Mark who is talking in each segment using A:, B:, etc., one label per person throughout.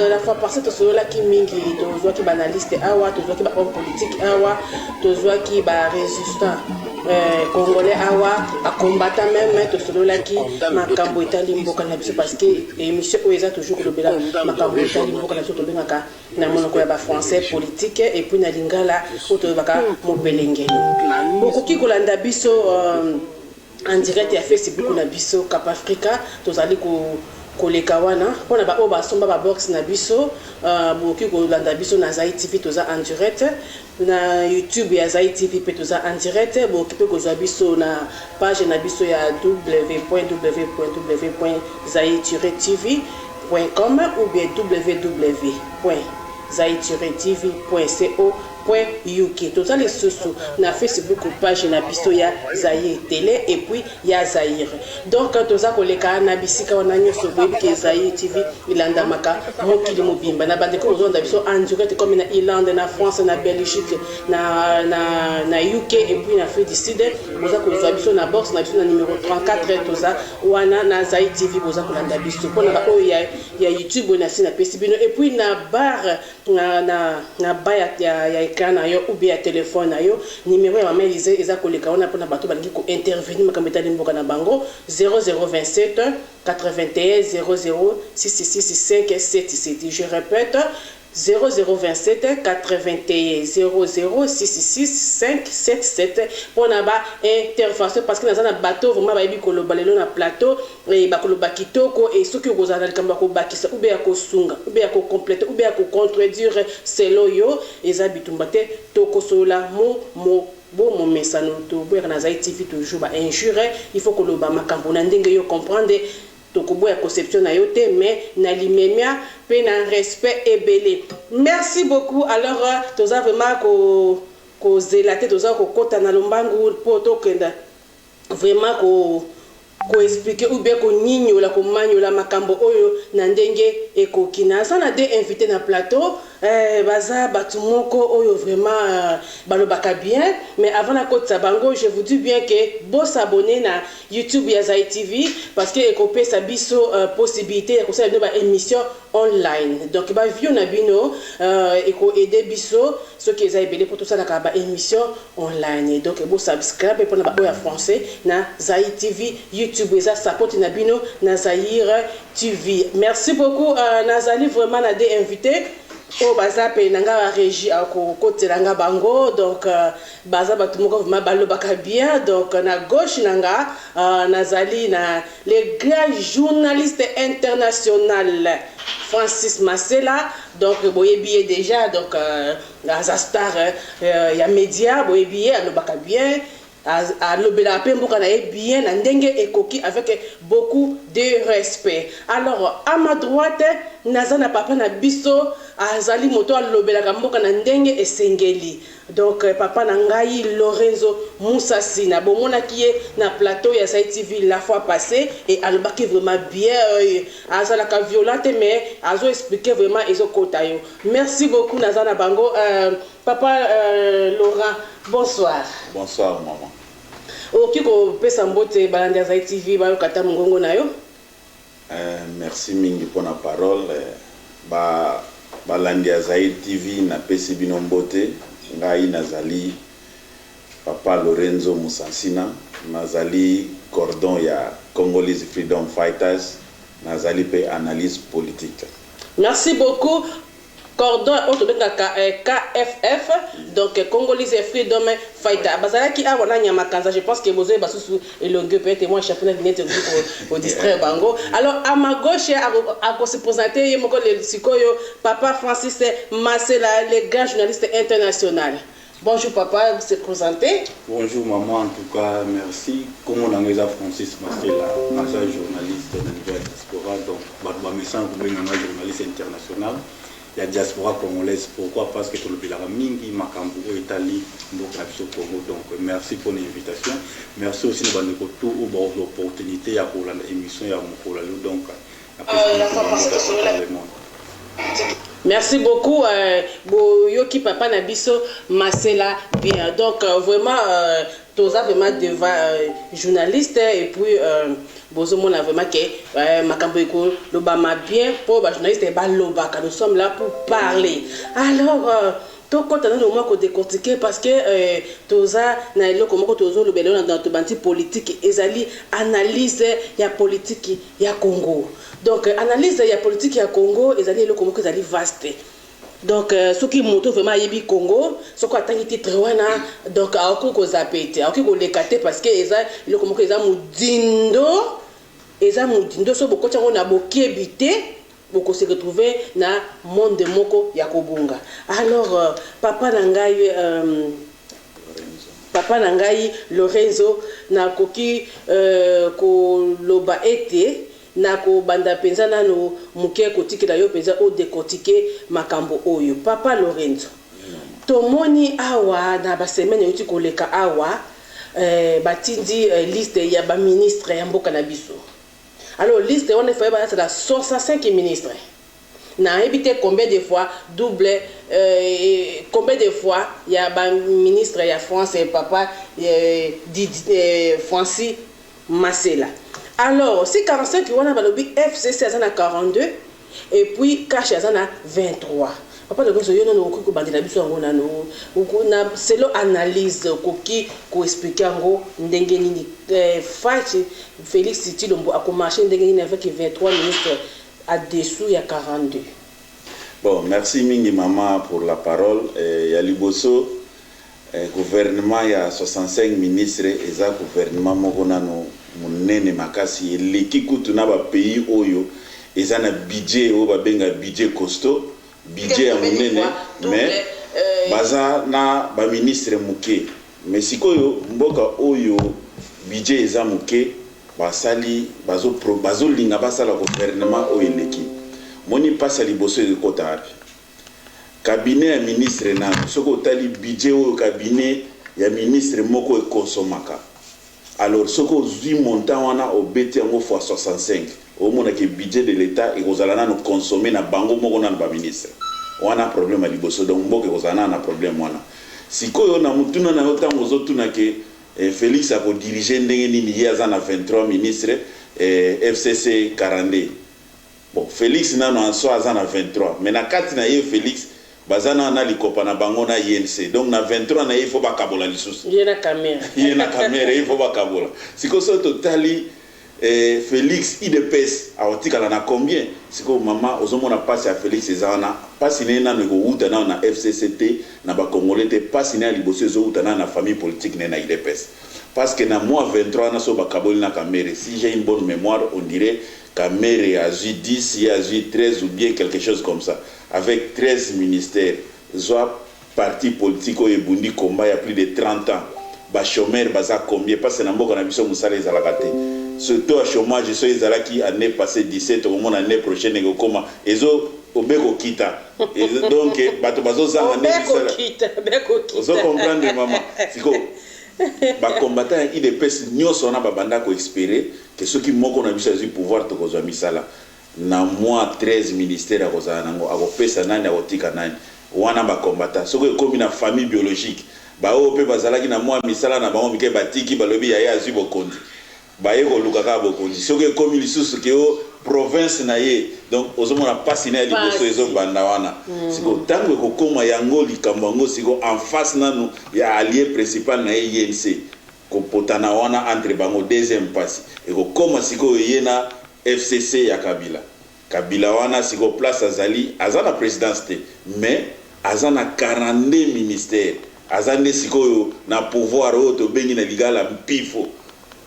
A: la fois passée to solo la ki mingi to zo ki banaliste awa to zo ki ba homme politique awa to zo ki ba résistant congolais awa a combattant même to solo la ki makambo etali mboka na biso parce que émission oeza toujours le bela makambo etali mboka na biso to bengaka na monoko ya ba français politique et puis na lingala to baka mobelengelo bokoki kolanda biso en direct ya Facebook na biso Cap Africa tozali koleka wana pona ba o ba somba ba box na biso bokoki kolanda biso na Zai TV toza en direct na YouTube ya Zai TV pe toza en direct bokoki pe kozwa biso na page na biso ya www.zai-tv.com ou bien www.zai-tv.co.uk total les sous na Facebook page na biso ya Zaïre Télé et puis ya Zaïre donc quand toza koleka na bisika wana nyoso boyebi ke Zaïre TV ilanda maka mokili mobimba na bandeko ozonda biso en direct comme na Irlande na France na Belgique na UK et puis na Afrique du Sud boza kozwa biso na box na biso na numéro 34 toza wana na Zaïre TV boza kolanda biso pona ba o ya YouTube na sina pesibino et puis na bar na bar ya écran na yo ou bien téléphone na yo numéro ya mama Elise eza koleka wana pona bato balingi ko intervenir makambo etali mboka na bango 0027 81 00 6665 77 je répète 0027 81 00 6657 pour na ba intervention parce que dans un bateau vraiment ba yebi koloba lelo na plateau et ba koloba kitoko et ce que vous allez kamba ko bakisa ou bien ko sunga ou bien ko compléter ou bien ko contredire selo yo eza bitumbate toko sola mo bon mon message to boya na Zai TV toujours ba injure il faut que le ba makambo na ndenge yo comprendre tokobo ya conception na yote mais na limemia pe na respect ebele. Merci beaucoup. Alors toza vraiment ko zelater toza ko kota na lombangu po to kenda vraiment ko expliquer ou bien ko nyinyola ko manyola makambo oyo na ndenge ekokina sana de invité na plateau baza batumoko oyo vraiment balobaka bien mais avant la côte sabango je vous dis bien que bo s'abonner na YouTube ya Zai TV parce que ekopé sa biso possibilité ya kosa ba émission online donc ba vio na bino eko aider biso ce qui est ebele pour tout ça na ba émission online donc bo subscribe pour na ba ya français na Zai TV YouTube ça support na bino na Zaïre TV. Merci beaucoup Nazali vraiment na des invités o baza pe nanga régie ako côté nanga bango donc baza batumoko vraiment balobaka bien donc na gauche nanga Nazali na le grand journaliste international Francis Masela donc boyebi déjà donc Azastar ya média boyebi alobaka bien à l'obéla pemboka na bien na ndenge ekoki avec beaucoup de respect. Alors à ma droite nazana papa na biso azali moto à l'obéla kamboka na ndenge esengeli. Donc papa na ngai Lorenzo Moussassi na bomona qui est na plateau ya Zai TV la fois passée et alobaki vraiment bien azala ka violente mais azo expliquer vraiment ezo kotayo. Merci beaucoup nazana bango papa Laurent bonsoir.
B: Bonsoir maman.
A: Okiko pesa mbote balanda Zai TV ba kata mungongo nayo.
B: Merci mingi pour la parole. Balanda Zai TV na pesi bino mbote ngai nazali papa Lorenzo Musansina nazali cordon ya Congolese Freedom Fighters nazali pe analyse politique.
A: Merci beaucoup. Cordon KFF donc Congolese Freedom Fighter bazala ki awana nyama kanza je pense que bozo basusu elongue peut-être moi championnat vinette au district bango. Alors à ma gauche à se présenter moko le sikoyo papa Francis Masela le grand journaliste international. Bonjour papa, vous se présenter.
C: Bonjour maman, en tout cas merci. Comme on a Francis Masela, major journaliste de la diaspora donc ba message comme un journaliste international. La diaspora congolaise, pourquoi? Parce que tout le bilan mingi makambu au Italie, Congo. Donc merci pour l'invitation. Merci aussi de l'opportunité pour l'émission donc
A: merci beaucoup Yoki papa Nabiso Masela bien donc vraiment tous vraiment devant journaliste et puis on a vraiment que makambo eko lobama bien pour les journalistes et lobaka. Nous sommes là pour parler. Alors tout quand on a le moment décortiquer parce que tous ça na le comment tous le belon dans tout banti politique ezali analyse ya politique ya Congo. Donc analyse ya politique ya Congo ezali le comment ezali vaste. Donc ce qui montre vraiment yebi Congo ce qu'on attend titre wana donc a ko zapete a ko le kate parce que eza le comment eza mudindo so boko tsango na bokebité boko se retrouver na monde moko ya kobunga. Alors papa nangai Lorenzo na koki ko loba ete na ko banda penza nano muke kotikela yo penza o décortiquer makambo oyo. Papa Lorenzo tomoni awa na ba semaine yuti koleka awa batindi liste ya ba ministre ya mboka na biso. Alors liste on fait ba la 65 ministres. Na évité combien de fois double combien de fois il y a ba ministre ya France et papa Francis Masela. Alors, si 45 on a balobi FCC à 42 et puis cash à 23. Papa de gozo yono no ko bandela biso ngona no na selo analyse koki ko expliquer ngo ndenge nini Fachi Félix Tshilombo a commencé ndenge nini avec 23 ministres à dessous il y a 42.
B: Bon, merci mingi maman pour la parole. Ya liboso gouvernement ya 65 ministres et ça gouvernement moko nano munene makasi eleki kutu na ba pays oyo eza na budget o ba benga budget costaud budget ya munene mais baza na ba ministre muke mais sikoyo mboka oyo budget eza muke basali bazo linga basala gouvernement oyo eleki moni pasa liboso ekota api cabinet ya ministre na soko tali budget oyo cabinet ya ministre moko ekonsomaka. Alors, ce qu'on dit montant on a au BT en fois 65. Au moins que budget de l'État et aux alana nous consommer na bango moko na ba ministre. On a problème à liboso donc mboke aux alana na problème wana. Si ko yo na mutuna na yota mozo tuna ke Félix a ko diriger ndenge nini yaza na 23 ministres FCC 42. Bon, Félix na no en soi aza na 23, mais na 4 na ye Félix bazana na likopa na bango na INC donc na 23 na il faut ba kabola lisusu
A: yena caméra
B: il faut ba kabola siko so totali Félix IDPS aotika na combien siko mama ozomona passe à Félix ezana passe na ngo uta na FCCT na ba congolais te passe na liboso zo uta na famille politique na IDPS parce que na mois 23 na so ba kabola na caméra si j'ai une bonne mémoire on dirait caméra a 10 il y a 13 ou bien quelque chose comme ça avec 13 ministères, soit parti politique et bundi combat il y a plus de 30 ans. Ba chômeur baza combien parce que na mboka na biso musala ezalaka te. Surtout à chômage so ezalaki année passée 17 au moins année prochaine ngo koma ezo obeko kita. Donc bato bazo za année musala.
A: Beko kita.
B: Ozo comprendre maman. Siko ba combattant IDPS nyoso na babanda ko espérer que ceux qui moko na biso du pouvoir to kozwa misala. Na moi 13 ministères à Rosa nango akopesa nani akotika nani wana ba combattant soko ekomi na famille biologique ba o pe bazalaki na moi misala na bango mike batiki balobi ya azu bokondi ba yeko lukaka bokondi soko ekomi lisusu ke o province na ye donc ozomona pasi na liboso ezo banda wana siko tango ekokoma yango likambo yango siko en face nanu ya allié principal na INC ko potana wana entre bango deuxième passe ekokoma siko yena FCC ya Kabila wana siko place azali azana présidence te mais azana 42 ministères azane siko na pouvoir auto bengi na ligala mpifo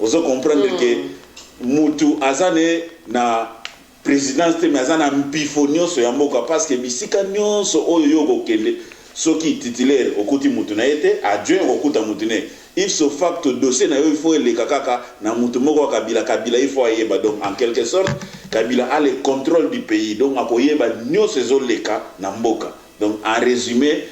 B: ozo comprendre que mutu azane na présidence te mais azana mpifo nyonso ya mboka parce que bisika nyonso oyo yoko kende soki titulaire okuti mutu na ete adjoint okuta mutu ne ipso facto dossier na yo il faut le kakaka na mutu moko Kabila il faut ayeba donc en quelque sorte Kabila a le contrôle du pays donc akoyeba nyonso ezo leka na mboka donc en résumé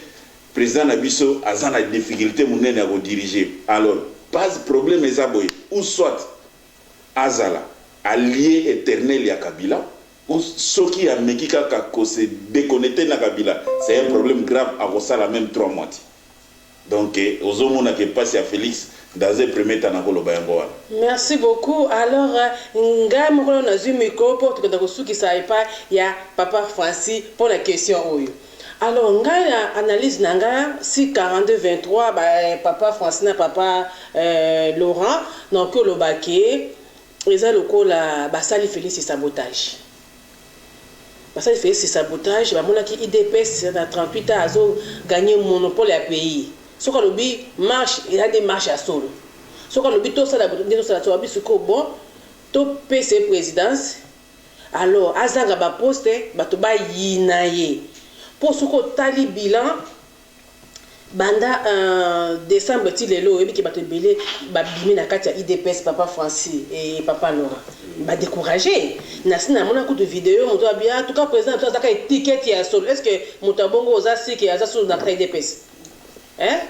B: président Nabiso azana difficulté munene à diriger alors pas problème ezaboy ou soit azala allié éternel ya Kabila ou ceux qui a mekika ko se déconnecter na Kabila c'est un problème grave à ça la même 3 mois. Donc, aux hommes qui passent à Félix, Dans un premier temps,
A: merci beaucoup. Alors, nga mokolo na zu micro pour que dans ce qui savait pas, il y a papa Francis pour la question. Alors, nga analyse nanga si 42-23 papa Francis na papa Laurent donc le baquet ils ont le col la basali Félix sabotage. Basali Félix sabotage, ba mona ki IDPS dans 38 ans azo gagner monopole à pays. Ce qu'on oublie marche, il a des marches à solo. Ce qu'on oublie tout ça la bon, tout PC présidence. Alors, azanga ba poste, ba to ba yinaye. Pour ce qu'on tali bilan, banda décembre tilelo, et qui ba te belé, ba bimi na katia IDPS papa Francis et papa Laurent. Ba découragé. Nasina mona coup de vidéo, mon doit bien, en tout cas président, ça ka étiquette ya solo. Est-ce que motabongo oza si ki aza solo na ka IDPS? Hein?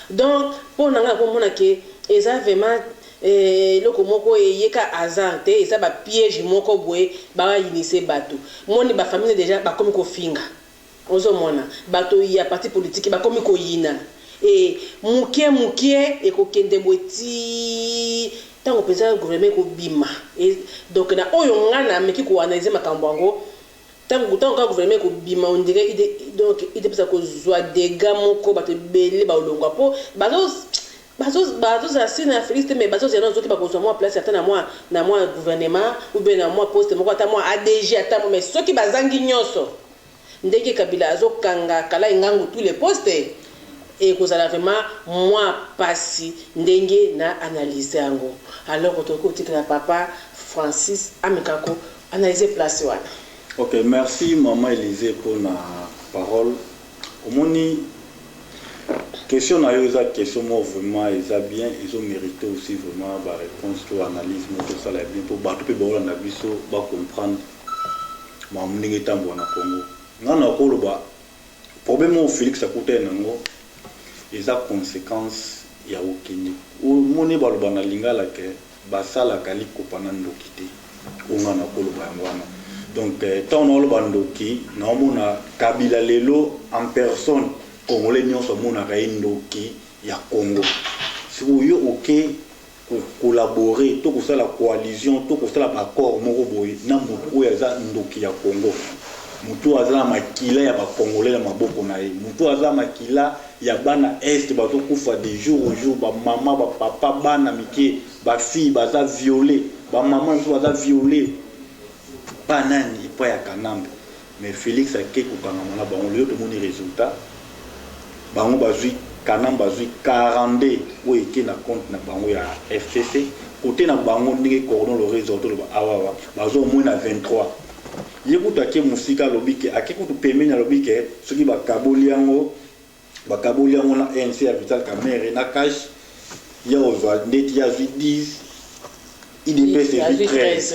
A: Donc, pour nous, ils ont vraiment le komoko yeka hasard, ils ont piège moko boé, ba initier bateau. Moi, ni ba famille déjà ba comme ko finga. Ozo mona, bateau y a parti politique ba comme ko yina. Et mukie et ko kende boti tant que président gouvernement ko bima. Et donc na oyo ngana meki ko analyser makambwango. Tant que gouvernement ko bima on dirait donc il est pour ça dégâts moko ba te belé ba olongwa po bazos asina Félix mais bazos ya nzoki ba ko moi place certains na moi gouvernement ou bien na moi poste moko ata moi ADG ata mais ceux qui bazangi nyoso ndenge Kabila azo kanga kala ngangu tous les postes et que ça vraiment moi passi ndenge na analyser yango alors otoko tikala papa Francis amikako analyser place wana.
C: Ok, merci maman Élisée pour la parole. Au moni question na yo question moi vraiment ils a bien ils ont mérité aussi vraiment la réponse to analyse tout ça là bien pour bato pe ba na biso ba comprendre ma mningi tambo na Congo. Ngana ko lo ba problème au Félix a coûté nango ils a conséquences ya okini. O moni ba lo ba na lingala ke ba sala kali ko panando kité. O ngana ko lo ba ngwana. Donc, tant on a le bandoki, on a Kabila Lelo en personne, Congolais n'y sont mon Raindoki, il y a Congo. Si vous voulez, ok, collaborer, tout ça la coalition, tout ça l'accord, Moroboy, Namoukou, il y a Ndoki à Congo. Moutou Azala Makila, il y a Congolais, il y a Mabokonaï. Moutou Azala Makila, il y a Bana Est, il y a des jours au jour, maman, papa, Bana Miki, fille, baza violée, maman, baza violée. Pas nani pas ya kanambe mais Félix a quelque kanamana ba on lieu de mon résultat ba on bazui kanamba bazui 42 ou été na compte na bango ya FCC côté na bango ndenge cordon le réseau to ba awa bazo moins na 23 yekuta ke musika lobike akekutu pemeni na lobike soki ba kaboli yango na ANC ya Vital Kamerhe na cash ya ozwa ndeti ya 10 IDPS c'est 13.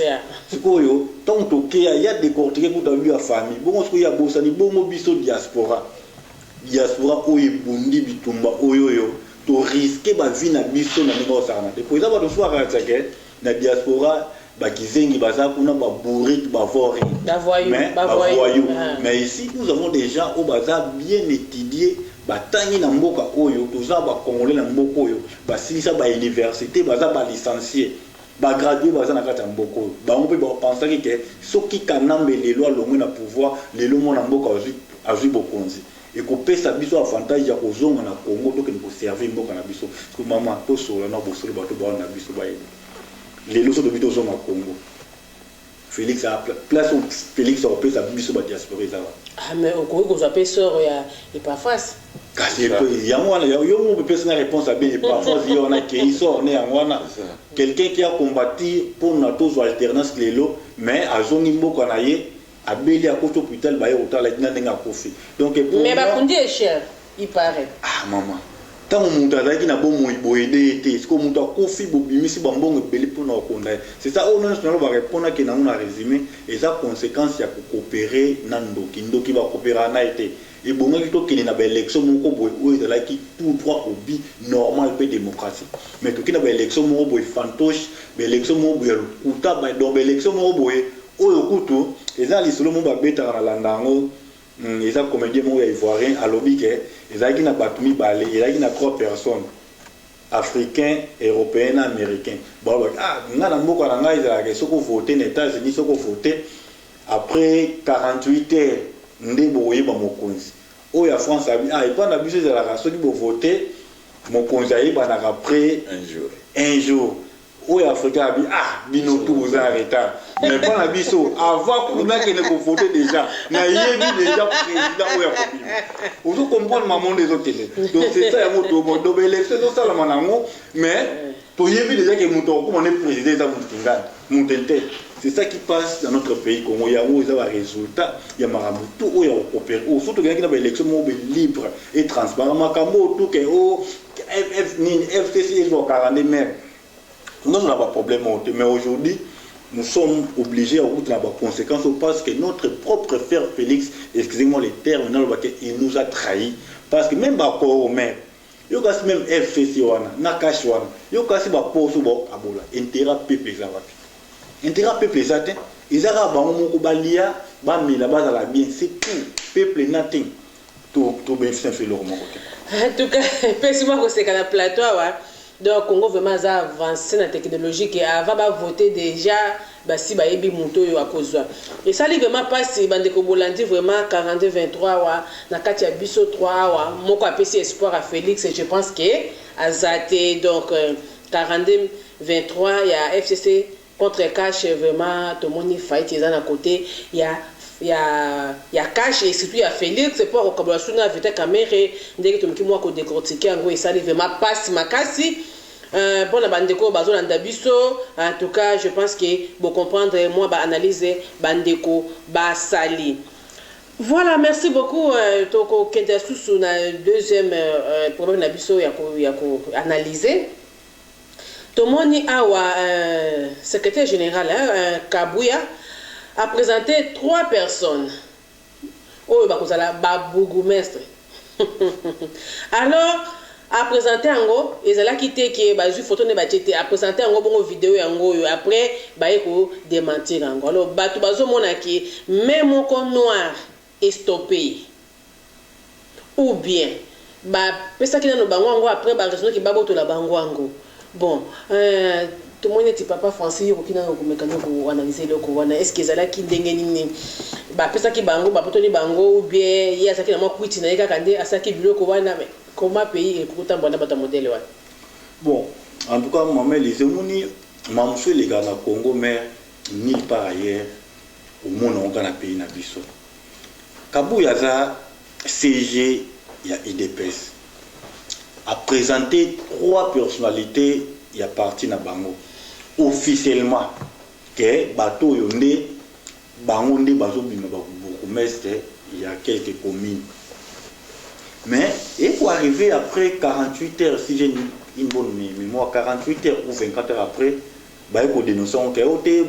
C: C'est quoi yo? Tant que il y a des décortiqué pour ta vie à famille. Bon, ce qu'il y a bossani, bon mobiso diaspora. Diaspora oye bundi bitumba oyo. To risquer ba vie na biso na ngo sana. Depuis ça va de soir à tsaké na diaspora ba kizengi baza kuna ba bourrique ba vori. Mais ici nous avons des gens au bazar bien étudiés. Batangi na mboka oyo, toza ba congolais na mboka oyo. Ba silisa ba université baza ba licencié. Ba gradué baza na kata mboko ba on peut penser que soki kanambe les lois longo na pouvoir les lois mona mboka azui bokonzi et ko pesa biso avantage ya kozonga na Congo to ke ko servir mboka na biso ko mama to sola na bosolo bato ba na biso ba les lois so de bito zo na Congo Félix a place où Félix a pesa biso ba diaspora ça
A: ah mais au Congo zo pesa ya et pas face
C: kasi il y a moi yo mo pesa na réponse à bien et parfois il y en a qui sort né en wana quelqu'un qui a combattu pour notre alternance lélo mais a zongi mboko na ye a beli à côté hôpital ba yota la dina nga kofi donc
A: mais ba kundi est cher il paraît
C: ah maman tant mon azaki na bon mo aider été est-ce que mon ta kofi bo bimisi ba mbongo beli pour na konda c'est ça on national va répondre que na on a résumé et ça conséquence ya coopérer ndoki va coopérer na été et bon to kini na ba élection moko boy o ezala ki tout droit au bi normal pe démocratique mais to kini na ba élection moko boy fantoche ba élection moko boy kuta ba donc ba élection moko boy o yokutu eza lisolo mo ba beta na landango eza comédien mo ya ivoirien alobi ke eza ki na batumi balé eza ki na 3 personnes africain, européen, américain. Bon, on a voté aux États-Unis, voté après 48 heures, on a voté au France, il pas d'abus de la race qui voté, mon conseiller après un jour. Au Africain a dit bino tout vous arrêtez. Mais pas la biso avant pour nous qu'il ne voter déjà. Na yebi déjà président au Africain. Vous comprenez maman des autres. Donc c'est ça moto moto élection ça la manango mais to yebi déjà que moto comme on est président ça mutinga mutente. C'est ça qui passe dans notre pays Congo. Il y a un résultat, il y a Marabutu, il y a opéré. Surtout qu'il y a une élection libre et transparente. Makambo tout que FCC ils ont 40 même. Nous n'avons pas de problème, mais aujourd'hui, nous sommes obligés à avoir des conséquences parce que notre propre frère Félix, excusez-moi les termes, il nous a trahis. Parce que même au même, il y a même FCC, Nakash, il y a aussi des postes qui intérêt peuple. Intérêt peuple, ils ont balia, la base à la bien, c'est tout. Peuple, nothing. Tout bien fait le roman.
A: En tout cas, merci-moi que c'est un plateau. Donc, Congo vraiment a avancé dans la technologie qui avant de voter déjà, si bah yebi monto yo akozwa. Et ça li vraiment pas si bande ko bolandi vraiment 42-23 wa na kati ya biso 3 wa moko apesi espoir à Félix et je pense que azate donc 42-23 il y a FCC contre Cash vraiment tout le monde fight ils à côté il y a Cash et surtout il y a Félix c'est pour que la suna vite caméra dès que tu me ko décortiquer en gros et ça li vraiment pas si makasi. Bon, la bandeko bazo landabiso en tout cas je pense que vous comprendre moi ba analyser bandeko ba sali. Voilà, merci beaucoup toko kende sous na deuxième problème na biso ya ko analyser. Tomoni awa secrétaire général Kabuya a présenté 3 personnes. Oh ba kozala ba bourgmestre. Alors a présenté ango ezala quitté que ba ju photo ne ba tete a présenté ango bongo vidéo yango après ba eko démentir ango alors batu bazo mona ki même mon noir est stoppé ou bien ba pesa kina no bango ango après ba raison ki babo to la bango ango bon tout le monde est papa français yo kina ko mekano ko analyser le ko wana est-ce que ezala ki ndenge nini ba pesa ki bango ba poto ni bango ou bien ya saki na mo kwiti na yeka kande asaki biloko wana mais comment pays et pourtant bon dans modèle ouais. Bon,
C: en tout cas maman les émoni mamsou les gars na Congo mais nulle part ailleurs au monde on a pays na biso. Kabuya za CG il y a IDPS a présenté 3 personnalités il y a parti na bango officiellement que bateau yonde bango ndé bazo bima ba bourgmestre il y a quelques communes. Mais il faut arriver après 48 heures, si j'ai une bonne mémoire, 48 heures ou 24 heures après, il faut dénoncer que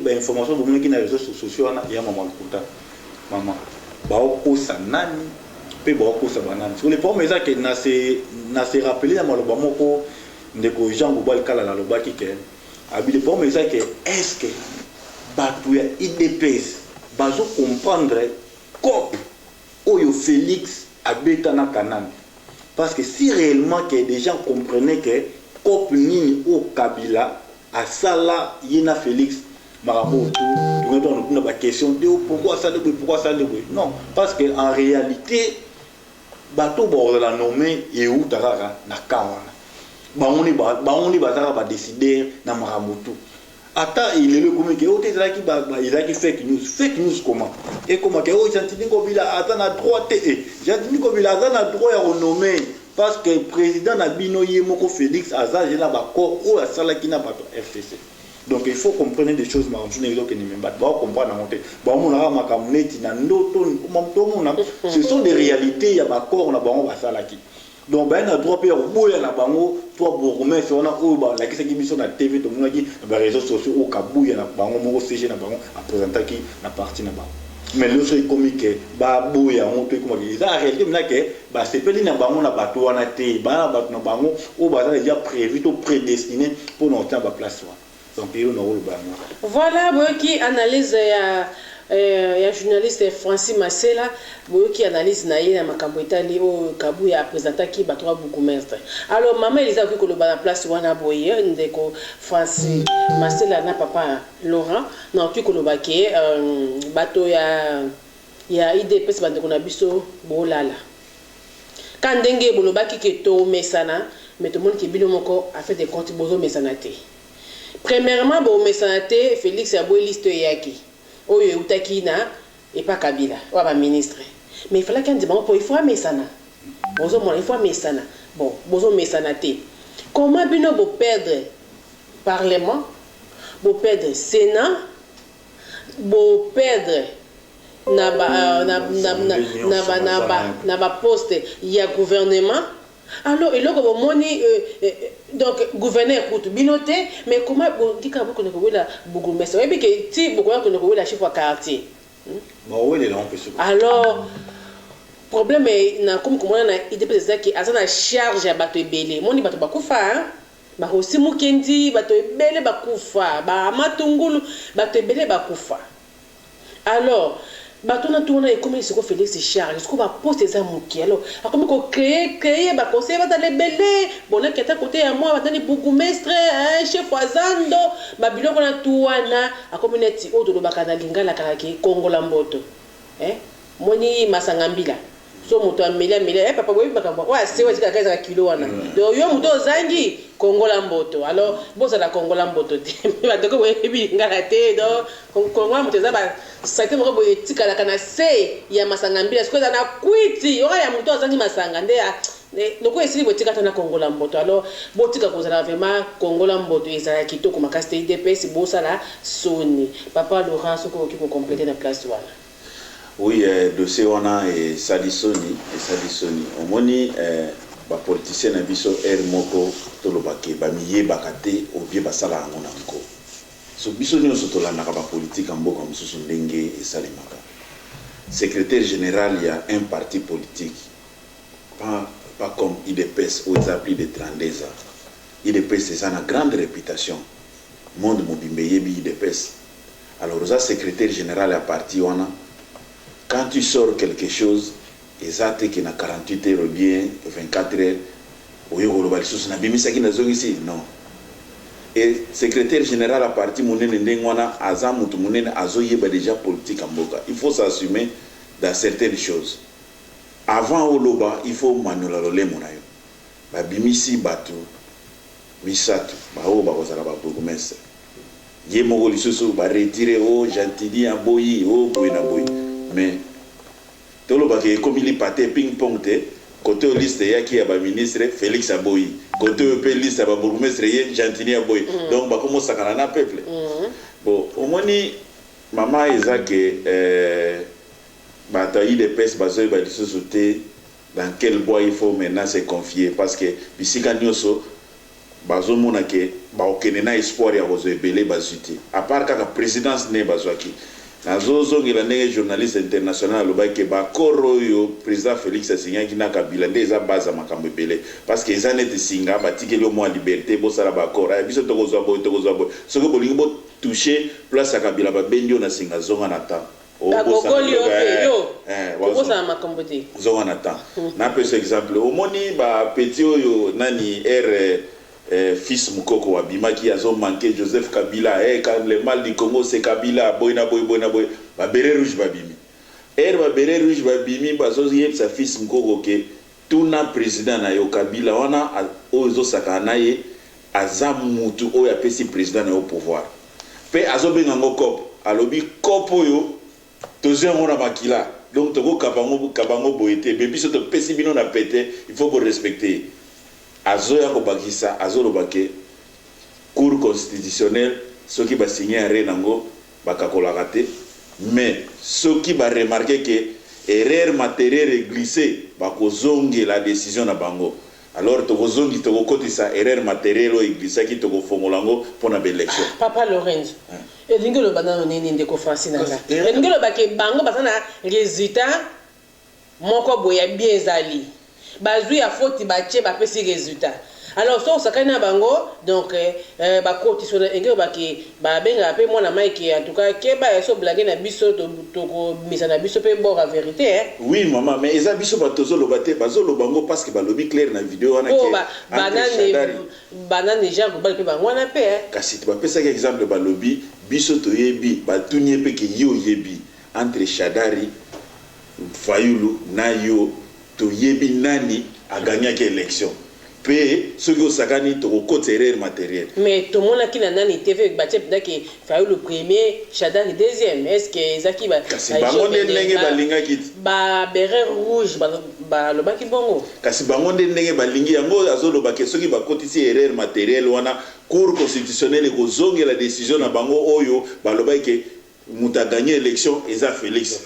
C: l'information qui est dans les réseaux sociaux, il y a maman de maman. Il y a nani, puis il y a banane. Sur les premiers gens qui n'ont rappelé dans le bamoko, des gens qui ont kala la loba qui est, les premiers gens qui est-ce que batouya IDPS, bazo comprendre comme Oyo Félix Abetana Kanan. Parce que si réellement que des gens comprenaient que Kop Nini au Kabila, à Sala, Yena Félix, Marabout, nous avons la question de pourquoi ça, pourquoi ça, non, parce qu'en réalité, bateau bord de la nommée et où Tarara, Nakawana. Baoni Bazara va décider na Marabout. Attends, il est le commun qui est fake news comment? Et comment que Jantini Kobila a droit Jantini Kobila a droit à renommer parce que le président Nabino Yemoko Félix Aza j'ai là d'accord ou à Salaki n'a pas FCC. Donc il faut comprendre des choses ce sont des réalités il y a d'accord on a bon à Salaki. Donc ben na droit père boya na bango toi bourgmestre on a ou ba la kisa ki na TV to munaki ba réseaux sociaux au kabuya na bango mo CG na bango a présenter qui na partie na bango mais le seul comique ba boya on to comme ils a réalité na que ba c'est peli na bango na bato wana te ba bato na bango ou ba déjà prévu to prédestiné pour notre ba place. Donc il y a
A: voilà qui analyse ya journaliste Francis Masela qui analyse na ye na makambo etali o Kabuya présenta ki ba trois bourgmestre. Alors maman Elisa ko lo ba place wana boye ndeko Francis Masela na papa Laurent na ki ko lo ba ke bato ya IDPS bandeko na biso bolala. Quand ndenge bolobaki ke to mesana mais tout le monde qui bino moko a fait des comptes bozo mesanate. Premièrement bo mesanate Félix Aboy liste yaki. Oyo utaki na et pas Kabila ou ba ministre. Mais il fallait qu'il dise bon il faut mesana. Bozo mon il faut mesana. Bon bozo mesanate. Comment bino bo perdre parlement, bo perdre Sénat, bo perdre na ba poste ya gouvernement. Alors, il y a donc gouverneur écoute binoté, mais comment on dit qu'on a la bourgmestre? Et puis que si beaucoup on a la chef de quartier. Alors, problème est na comme on a idée peut-être que à la charge à bateau belé. Mon ni bateau bakufa, ba aussi mukendi bateau belé bakufa, ba matungulu bateau belé bakufa. Alors bateau na tourna et comme il se Félix charge, est-ce qu'on va poster ça muki alors comme qu'on créer ba conseil va dans les belé, bon là qui est à côté à moi va dans les bourgmestre, chef wazando, ba biloko na tuana, a communauté auto do bakana lingala karaki Congo Lamboto. Moni masangambila. So moto amelia papa boy bakamba wa se wa kaza kilo wana. Do yo moto zangi Congo Lamboto. Alors boza la Congo Lamboto te. Ba doko boy bi ngala te do Congo moto za ba site mo boy tikala kana se ya masangambila sikoza na kwiti yo ya moto zangi masanga nde ya loko esili botika tana Congo Lamboto. Alors botika kozala vraiment Congo Lamboto ezala kitoko makasti IDPS bosa la soni. Papa Laurent soko ki ko compléter na place wana.
B: Oui, dossier wana et Sadisoni. Au moni ba politicien na biso moko tolobake ba miye bakate o bie basala ngona nko. So biso nyonso tolanda ka ba politique mboka mususu ndenge esalemaka. Secrétaire général il y a un parti politique. Pas comme IDPS où ils ont plus de 32 ans. IDPS c'est une grande réputation. Monde mobimbe yebi IDPS. Alors ça secrétaire général à parti wana. Quand tu sors quelque chose, exact qui na 48 heures ou bien 24 heures, non. Et secrétaire général à parti Mounene Ndengwana, Azamutu Mounene Azoye déjà politique en Boka. Il faut s'assumer dans certaines choses. Avant Oloba, il faut manulalole monayo. Ba bimisi batu, misatu, ba o ba kozala ba bourgmestre. Ye mogoli susu ba retirer o gentili en boyi o boyna boyi. Mais tout le monde comme il partait ping-pong, côté liste qui a ministre Félix Aboyi, côté liste à bourgmestre Gentini Aboyi. Donc bah comment ça canana peuple. Bon, au moins maman Isaac bataille de peste basée bah sauter dans quel bois il faut maintenant se confier parce que ici quand nous bazo mona ke ba okenena espoir ya bozo ebele bazuti à part ka présidence ne bazwaki. Nazozo ngila ndenge journaliste international lobaki ba koro yo président Félix Asinyaki na Kabila ndeza baza makambo ebele parce que ezanete singa batikeli mo liberté bo sala ba kora biso tokozwa boy soko bolingi bo toucher place ya Kabila ba bendio na singa zonga na ta
A: kokoli yo ko sa makambo te
B: zonga na ta na pese exemple au moni ba petit yo nani fils Mukoko Wabimaki azo manqué Joseph Kabila quand le mal du Congo c'est Kabila boyna boy ba beret rouge babimi ba beret rouge babimi bazo yeb sa fils Mukoko ke tuna président na yo Kabila wana ozo sakana ye azamutu o ya pesi président na au pouvoir pe azo benga ngokop alobi kopo yo tozo ngona makila donc toko kabango boyete bebi so to pesi bino na pété il faut vous respecter. Azoya kobakisa azolobake cour constitutionnel ceux qui va signer un renango bakakolaka te mais ceux qui va remarquer que erreur matérielle glissée bakozongi la décision na bango alors tokozongi tokokotisa erreur matérielle o glissée qui tokofongolango pona l'élection.
A: Papa Lorenzo elingi lo banano nini ndeko Francine nga elingi lo bake bango basana résultat moko boya bien ezali bazui ya faute bache ba pesi résultat Alors so sakana bango donc ba koti so engeo ba ki ba benga pe mwana mai ki en tout cas ke ba so blaguer na biso to ko misa na biso pe bo la vérité hein.
B: Oui maman mais eza biso ba tozo lobate bazo lobango parce que ba lobi clair na vidéo wana ke
A: banane gens ko ba pe ba mwana pe hein.
B: Kasi tu ba pesa exemple ba lobi biso to yebi ba tunye pe ke yo yebi entre Shadari Fayulu na yo to yebi nani a gagné quelle élection. Pe ceux qui ont sakani to côté erreur matériel.
A: Mais tout le monde qui n'a nani TV batte que Fayulu le premier, Shadari deuxième. Est-ce que Zaki ba
B: kasi bangonde ndenge balinga kit
A: ba beret rouge ba lo baki bongo.
B: Kasi bangonde ndenge balingi yango azolo ba ke ceux qui ba kotisi erreur matériel wana cour constitutionnelle ko zonge la décision na bango oyo ba lo ba ke muta gagné élection eza Félix.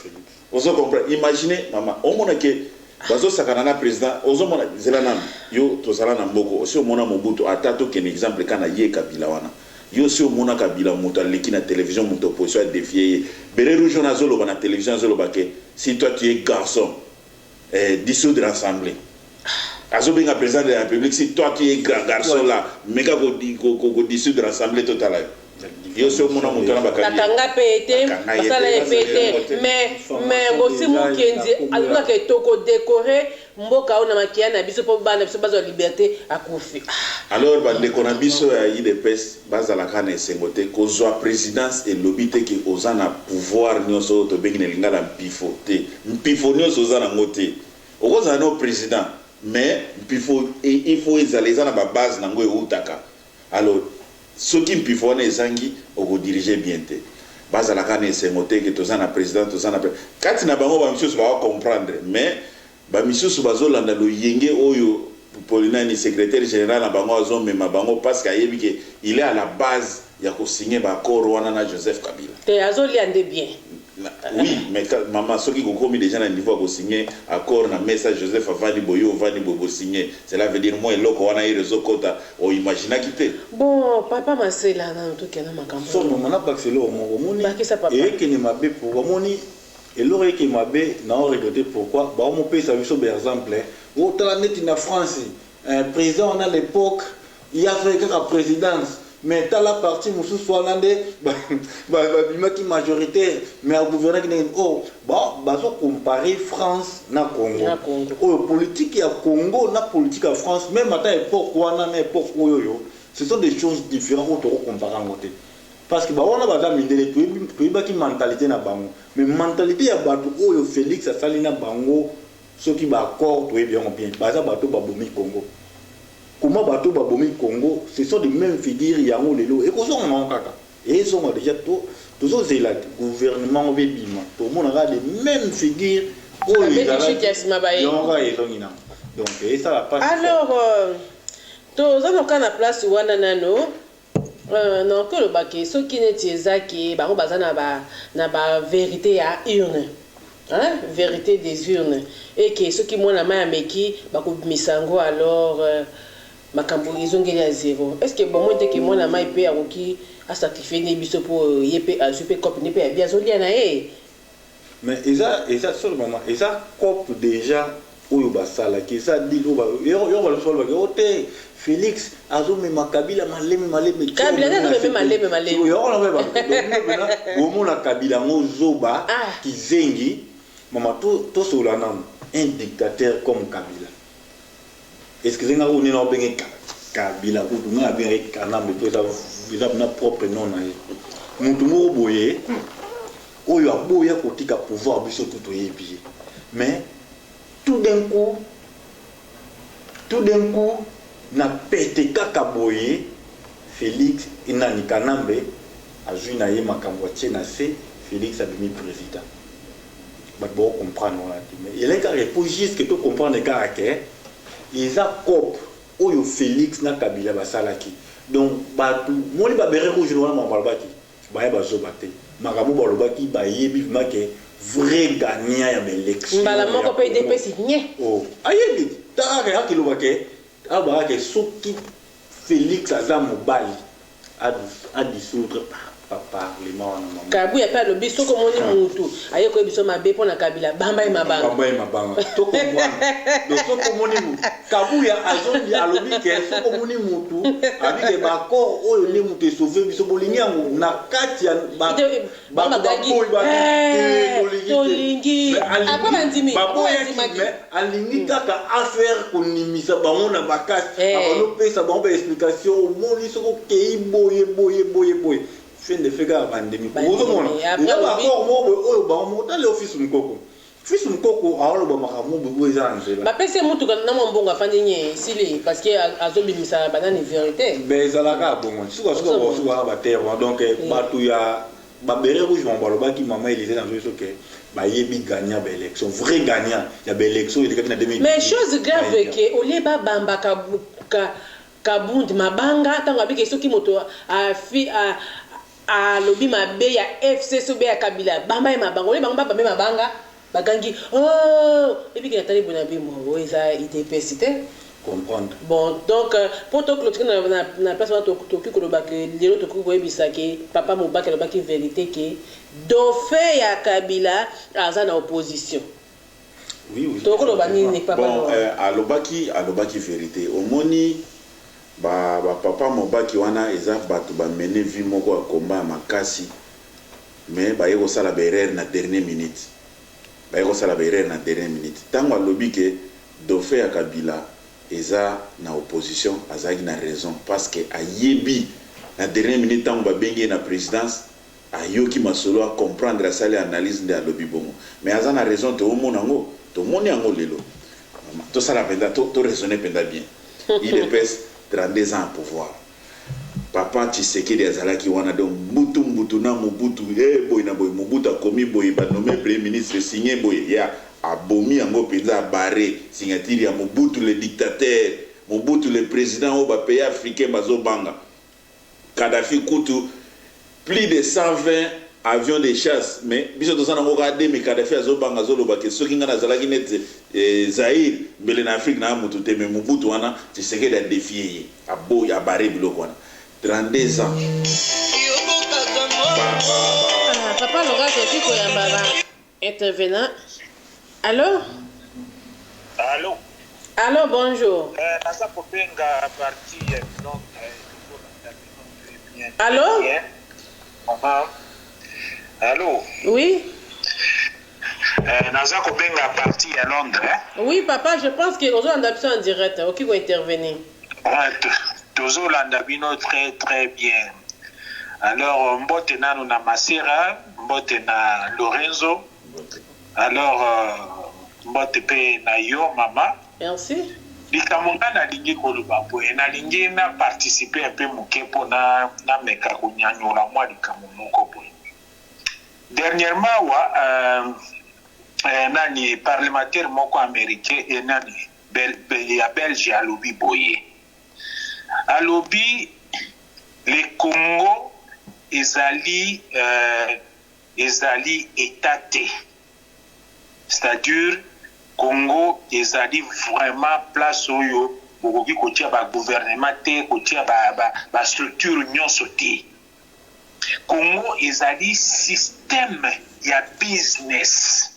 B: Vous comprenez? Imaginez maman, on mona ke bazo sakana président ozomona zelana yo tozala na mboko osi omona Mobutu atato ken exemple kana ye Kabila wana yo si omona Kabila moto aleki na télévision moto opposition a défier bere rouge na zolo na télévision zolo bake si toi tu es garçon dissoudre l'assemblée azobenga président de la République si toi tu es garçon là mega go dissoudre l'assemblée totale yo si omona moto na bakanga
A: kanga pété basala pété mais aussi mukenzi aluna ke toko décorer mboka ona makia na biso po bana biso bazo liberté akufi
B: alors bande kona biso ya IDPS bazala kana esengote kozwa présidence et lobité ki ozana pouvoir nyoso to bengine lingala mpifo nyoso ozana ngote okozana no président mais mpifo il faut ezaleza ba base nango eutaka alors ce qui mpifo na ezangi oko diriger bien te bazala kana esengote ke tozana président tozana kati na bango ba misusu ba comprendre mais ba misusu bazolanda lo yenge oyo Paulina ni secrétaire général na bango azomema bango parce qu'ayebi que il est à la base ya ko signer ba accord wana na Joseph Kabila
A: te azoli ande bien
B: oui mais maman soki ko komi déjà na niveau ko signer accord na message Joseph Avani Boyo Avani Bobo signer cela veut dire moi eloko wana irezo kota o imagina kité
A: bon papa Masela na to kena makambo
C: so no mana baxelo mo moni et que ni mabe pour moni et l'aurait qui mabe na on regretté pourquoi ba mon pays ça biso par exemple autant net na France un président à l'époque il y avait que la présidence mais dans la partie musu soalande ba qui majoritaire mais au gouvernement qui oh ba so comparer France na Congo oh politique ya Congo na politique à France même à époque wana na époque oyo ce sont des choses différentes au comparer en côté parce que on a baza mindele tu ba ki mentalité na bango mais mentalité ya bato oyo Félix asali na bango ceux qui ba accord tu bien baza bato ba bomi Congo comment bato ba bomi Congo ce sont les mêmes figures yango lelo et ko so ngaka kaka et ils sont déjà tous aux élèves gouvernement bebima tout le monde a les mêmes figures oyo donc et ça la passe
A: alors tous on a place wana nano non que le baquet ce qui n'est ezaki ba bazana na ba vérité à urne hein vérité des urnes et que ce qui mona ma meki ba ko misango alors makambo izongeli à zéro est-ce que bon moi te que mona ma pe akoki a sacrifier ne biso pour yepe a super cop ne pe bien zolia na
C: mais eza seulement eza cop déjà oyo basala ki ça dit yo ba le sol ba ote Félix azome makabila maleme
A: kabila na me maleme
C: yo on va ba gomo na kabila ngozoba kizengi mama to solana un dictateur comme Kabila est-ce que zenga oni na benga Kabila ko tunga bien kana me to ça na propre nom na mutu mo boye oyo aboya kotika pouvoir biso tout oyebi mais tout d'un coup na pété kaka boye Félix inani kanambe azui na ye makambo tena se Félix a devenu président ba bo comprendre on a dit mais il est carré pour juste que tu comprendre caractère ils a cop oyo Félix na Kabila basalaki donc ba tout moni ba bere rouge na malbaki ba ya bazo baté makambo ba lobaki ba yebi make vrai gagnant ya l'élection
A: mbala moko pe dépesi nye
C: oh ayebi taraka ki lobake abara ke soki Félix aza mobali a dissoudre parlement wana mama
A: kabu ya pa lobi soko moni mutu aye ko biso mabe pona kabila bamba e mabanga
C: toko mwana do soko moni mutu kabu ya azongi alobi ke soko moni mutu abike bako oyo ni mutu sauver biso bolingi yango na kati ya
A: bamba gagi tolingi apa bandimi
C: mais alingi kaka affaire konimisa bango na bakati abano pesa bango ba explication moni soko kei boye fin de faire à pandémie. Vous avez encore moi dans l'office mukoko. Office mukoko a le bamakamou beaucoup ezanze.
A: Ba pese mutu kana na mbongo afandi nye sili parce que azobi misala banane vérité.
C: Ben zalaka bongo. Suka ba terre donc batu ya ba bere rouge mbalo ki maman Élysée dans ce que ba yebi gagnant ba élection, vrai gagnant. Ya ba élection il était en 2000.
A: Mais chose grave que ole ba bamba kabundi mabanga tango abike soki moto a lobby mabe ya FC sobe ya kabila bamba e mabanga ole banga bamba mabanga bagangi et puis que natali bonabi mo eza idépcité
C: comprendre
A: bon donc pour to clôturer na place to ko loba que lelo to ko boyebisa ke papa Mobaki loba ki vérité ke dauphin ya kabila aza na opposition
C: oui
A: to ko loba ni papa
B: bon alobaki vérité omoni ba papa Mobaki wana eza batu ba mener vie moko ya combat makasi mais ba yeko sala erreur na dernière minute tango alobi ke dauphin ya kabila eza na opposition azaki na raison parce que ayebi na dernière minute tango ba bengi na présidence ayoki masolo a comprendre asali analyse de alobi bongo mais aza na raison to mona ngo to moni yango lelo to sala penda to raisonner penda bien il est pèse 32 ans à pouvoir. Papa Tshisekedi azalaki wana donc mbutu na Mobutu boy na boy Mobutu a commis boy ba nommé premier ministre signé boy ya abomi yango penza barré signature ya Mobutu le dictateur Mobutu le président au pays africain bazobanga Kadhafi kutu plus de 120 avions de chasse mais biso tozana ngo regarder mais Kadhafi azobanga zoloba ke soki ngana zalaki net Zaïre mbele na Afrique na mutu te mais Mobutu wana Tshisekedi a défié abo ya barré biloko wana 32 ans.
A: Papa Laura Sophie Koyambara intervenant. Allô? Allô, bonjour. Allô?
D: Allô?
A: Oui?
D: Naza Kobenga parti à Londres.
A: Oui, papa, je pense que aujourd'hui on a besoin en direct. Ok, vous intervenir.
D: Toujours l'andabino très bien. Alors, mbote na na Masera, mbote na Lorenzo. Alors, mbote pe na yo mama.
A: Merci.
D: Likamonga na lingi koluba po na lingi na participer un peu mukepo na meka kunyanyola mwa likamonoko po. Dernièrement nani parlementaire moko américain et nani ya Belge à lobby boye. À lobby le Congo ezali étaté. C'est-à-dire Congo ezali vraiment place oyo bokoki kotia ba gouvernement te kotia ba structure nyonso te. Congo ezali système ya business.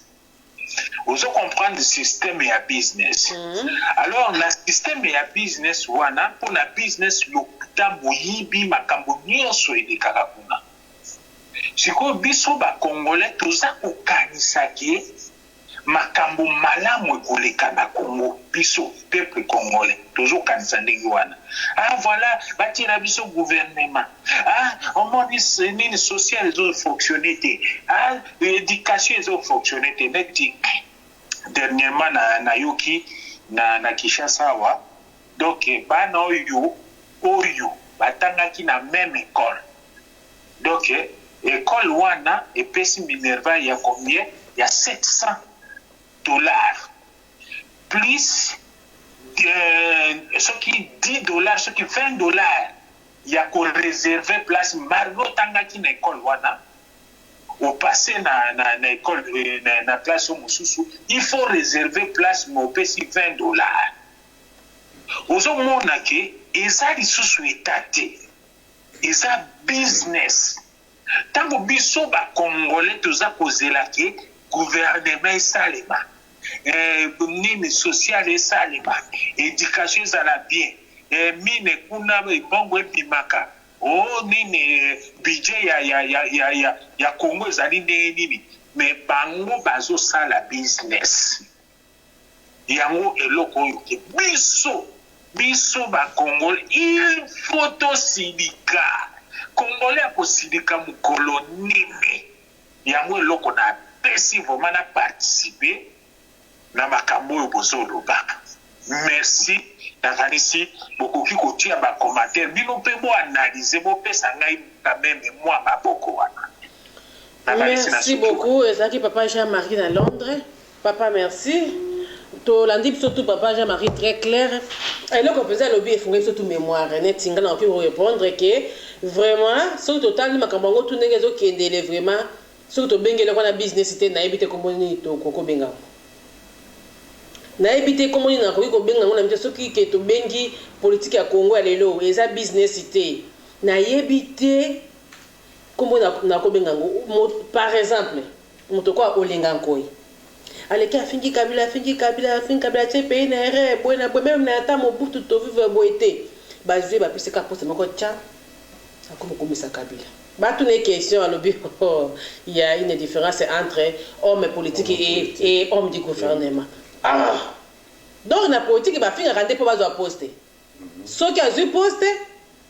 D: Vous comprenez le système ya business. Alors le système ya business wana pour la business lokuta boyibi makambo nyonso elekaka kuna. Siko biso ba Congolais toza kokanisa ke makambo malamu ekoleka na Congo biso peuple congolais toujours kanisa ndenge wana voilà batira biso gouvernement omoni nini social ezo fonctionner te éducation ezo fonctionner te neti dernièrement na yoki na Kinshasa wa donc bana oyo batangaki na même école donc école wana epesi minerva ya combien ya $700 plus ce qui $10 ce qui $20 il y a qu'on réserver place Margot tangaki na école wana au passé na école na classe mususu il faut réserver place mo pesi $20 ozo mona ke eza lisusu etate eza business Tango biso ba Congolais toza kozela ke gouvernement esalema. Nini social esalema. Éducation ezala bien. Mine kuna bongo epimaka. Oh nini budget ya Congo ezali nini. Mais bango bazo sala business. Yango eloko oyo ke biso ba Congolais il faut to sindika. Congolais a kosidika mukolo nini. Yango eloko na pesi vraiment na participer na makambo oyo bozoloba. Merci. Nakanisi bokoki kotia ba commentaire bino pe bo analyser bo pesa ngai quand même moi maboko wana.
A: Merci beaucoup ezaki papa Jean-Marie dans Londres. Papa merci. To landi surtout papa Jean-Marie très clair. Et là qu'on faisait lobby et fouiller surtout mémoire net singa na pour répondre que vraiment sur total makambo tout ngezo qui ndele vraiment surtout bengele ko na businessité na ebité comme ni to koko benga. Na ebité comme ni na ko benga ngona mte soki ke to bengi politique ya Congo ya lelo eza businessité na ebité comme na ko benga par exemple moto ko olinga nkoi aleki afingi kabila te pays na ere boena même na ata mobutu to vivre boete bazwe ba piseka poste moko tcha akomo komisa kabila batu ne question alobi il y a une différence entre homme politique et homme du gouvernement donc na politique ba finga rande po bazwa poste soki azwi poste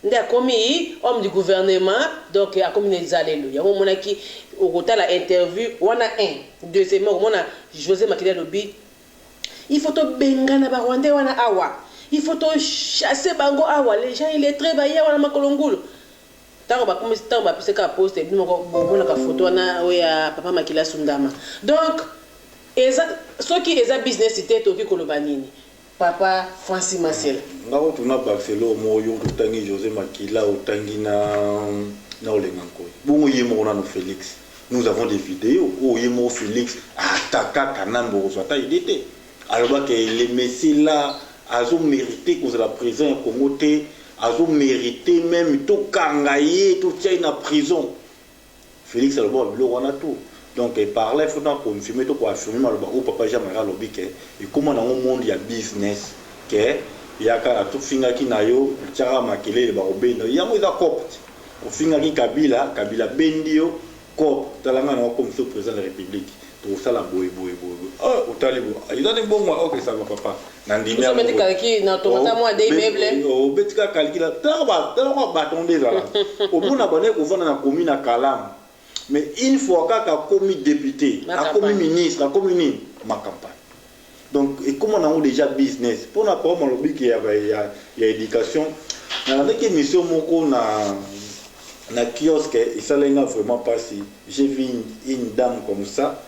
A: nde akomi homme du gouvernement donc akomi nezalelo yango monaki okotala interview wana deuxièmement mona José Makila lobi il faut to bengana ba Rwandais wana awa il faut to chasser bango awa les gens il est très baillé wana makolongulu tango ba komi tango ba piseka poste bino ko bona ka photo wana oya papa Makila Sundama donc eza soki eza business ité to ki koloba nini papa Francis Marcel
C: ngako tuna Barcelone moyo utangi José Makila utangi na olenganko bongo yemo na no Félix. Nous avons des vidéos où Yemo Félix attaque Kanambo Roswata il était alors que les messieurs là ont mérité que la prison Congo ont mérité même tout kangaye tout tient na prison Félix alors bon on a tout donc il parlait faut donc confirmer tout pour affirmer le au papa Jean-Marie lobi que et comment dans le monde il y a business que il y a tout finga qui na yo tchara makele ba obeno il y a moi d'accord au finga qui Kabila bendio talanga na comme président de la République pour ça la boy oh utalibo il a des bons mois OK ça va papa nandini
A: ça met kalki na tomata moi des meubles
C: au betika kalki la taba bâton des là au monde abonné ko vendre na commune à Kalam mais une fois qu'a commis député a commis ministre a commis ma campagne donc et comment on a déjà business pour na pas mon lobby qui y a éducation na que mission moko na kiosque et ça n'est vraiment pas si j'ai vu une dame comme ça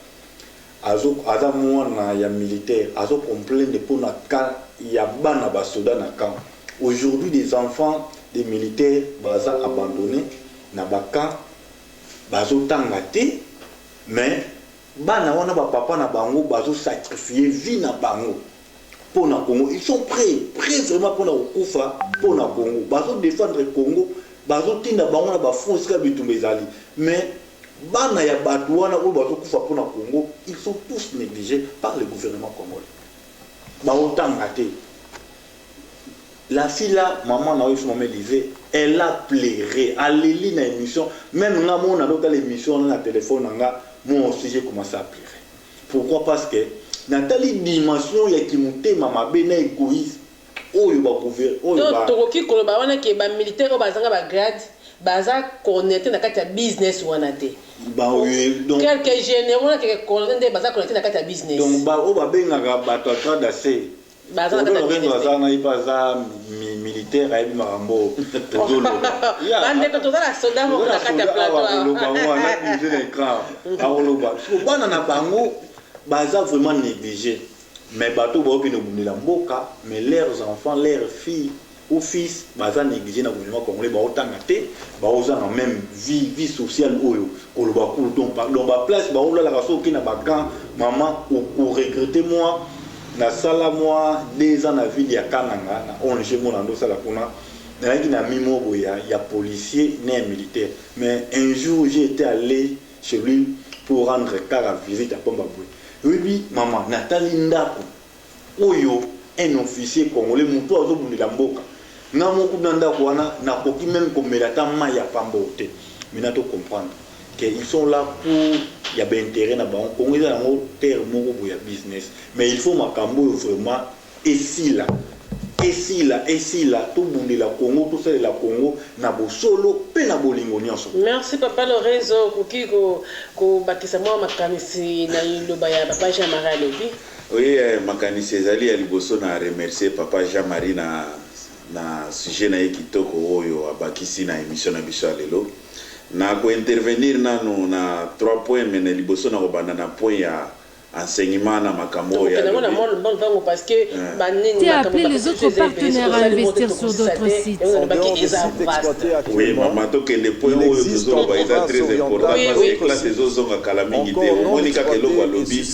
C: aza mwana ya militaire azo complaindre pour na cas ya bana ba soda na camp aujourd'hui des enfants des militaires baza abandonnés na ba camp bazo tangate mais bana wana ba papa na bango bazo sacrifier vie na bango pour na Congo ils sont prêts vraiment pour na kufa pour na Congo bazo défendre Congo bazo tinda bango na ba France ka bitumbezali mais bana ya batu wana o bazo kufa pona Congo ils sont tous négligés par le gouvernement congolais ba autant raté la fille là maman na oyo maman disait elle a pleuré aleli na émission même nga mona dans l'émission na téléphone nga moi aussi j'ai commencé à pleurer pourquoi parce que natali dimension ya kimutema mabe na égoïsme oyo ba gouvernement oyo ba
A: tokoki koloba wana ke ba militaire o bazanga ba grade baza connecté na kati ya business wana te
C: ba oui donc
A: quelques généraux na ke connecté baza connecté na kati ya business
C: donc ba o ba benga bato atrada se
A: baza na kati ya business
C: baza na ipaza militaire ay marambo tozolo
A: ya bande ko tozala soda mo na kati ya plateau
C: lo ba wana bouger l'écran awolo ba so bana na bango baza vraiment négligé mais bato ba opino bundela mboka mais leurs enfants leurs filles ou fils baza négligé na gouvernement congolais ba otanga te ba oza na même vie sociale oyo koloba cool donc pardon ba place ba ola la raso ki na ba camp maman ou regretter moi na sala moi 2 ans na ville ya Kananga na ONG mon ando sala kuna il y a policier, né militaire. Mais un jour, j'ai été allé chez lui pour rendre car à visite à Pombaboué. Oui, maman, Nathalie Ndako, Oyo, un officier congolais, Moutou Azo Bounilamboka. N'a mon coup d'Andako, n'a pas même comme Melata Maya Pambote. Mais n'a pas comprendre qu'ils sont là pour. Il y a bien intérêt dans le Congo, il y a un terre business. Mais il faut Makambo vraiment, et si là, tout le monde la Congo, tout ça la Congo, n'a pas solo, pe na bolingo nyonso.
A: Merci Papa Lorenzo, kuki ko bakisa mwa makanisi na iloba ya Papa Jean-Marie Alobi.
B: Oui, makanisi ezali ya liboso na remercier Papa Jean-Marie na sujet na kitoko oyo abakisi na émission na biso lelo. Na ko intervenir nanu na 3 points mais na liboso na kobanda na point ya enseignement na makambo ya
A: parce que
E: tu as appelé les autres partenaires à investir sur d'autres sites.
B: Oui, maman, donc les points où ils ont très important parce que là ces autres ont calamité. Monica Keloko lobby.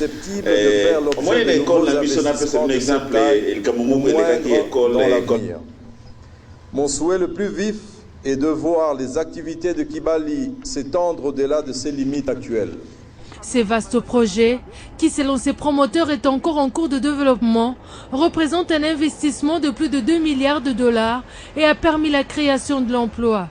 B: Moi une école la mission n'a pas un exemple el Kamumu qui école.
F: Mon souhait le plus vif est de voir les activités de Kibali s'étendre au-delà de ses limites actuelles.
E: Ces vastes projets, qui selon ses promoteurs est encore en cours de développement, représentent un investissement de plus de 2 milliards de dollars et a permis la création de l'emploi.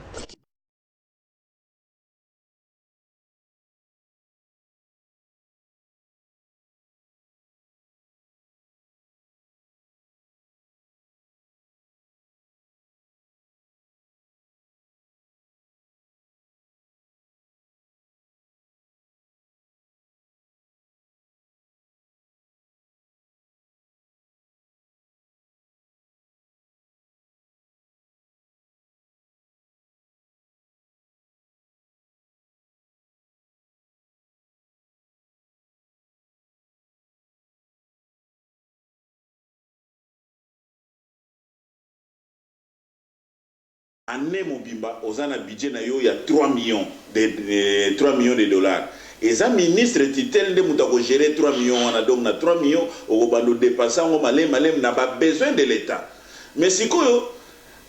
B: Année Mobimba, Ozana budget na yo, il y a 3 millions de dollars. Et ça, ministre titel de Moutako gérer 3 millions, on a donc 3 millions, au bando dépassant, on n'a pas besoin de l'État. Mais si quoi,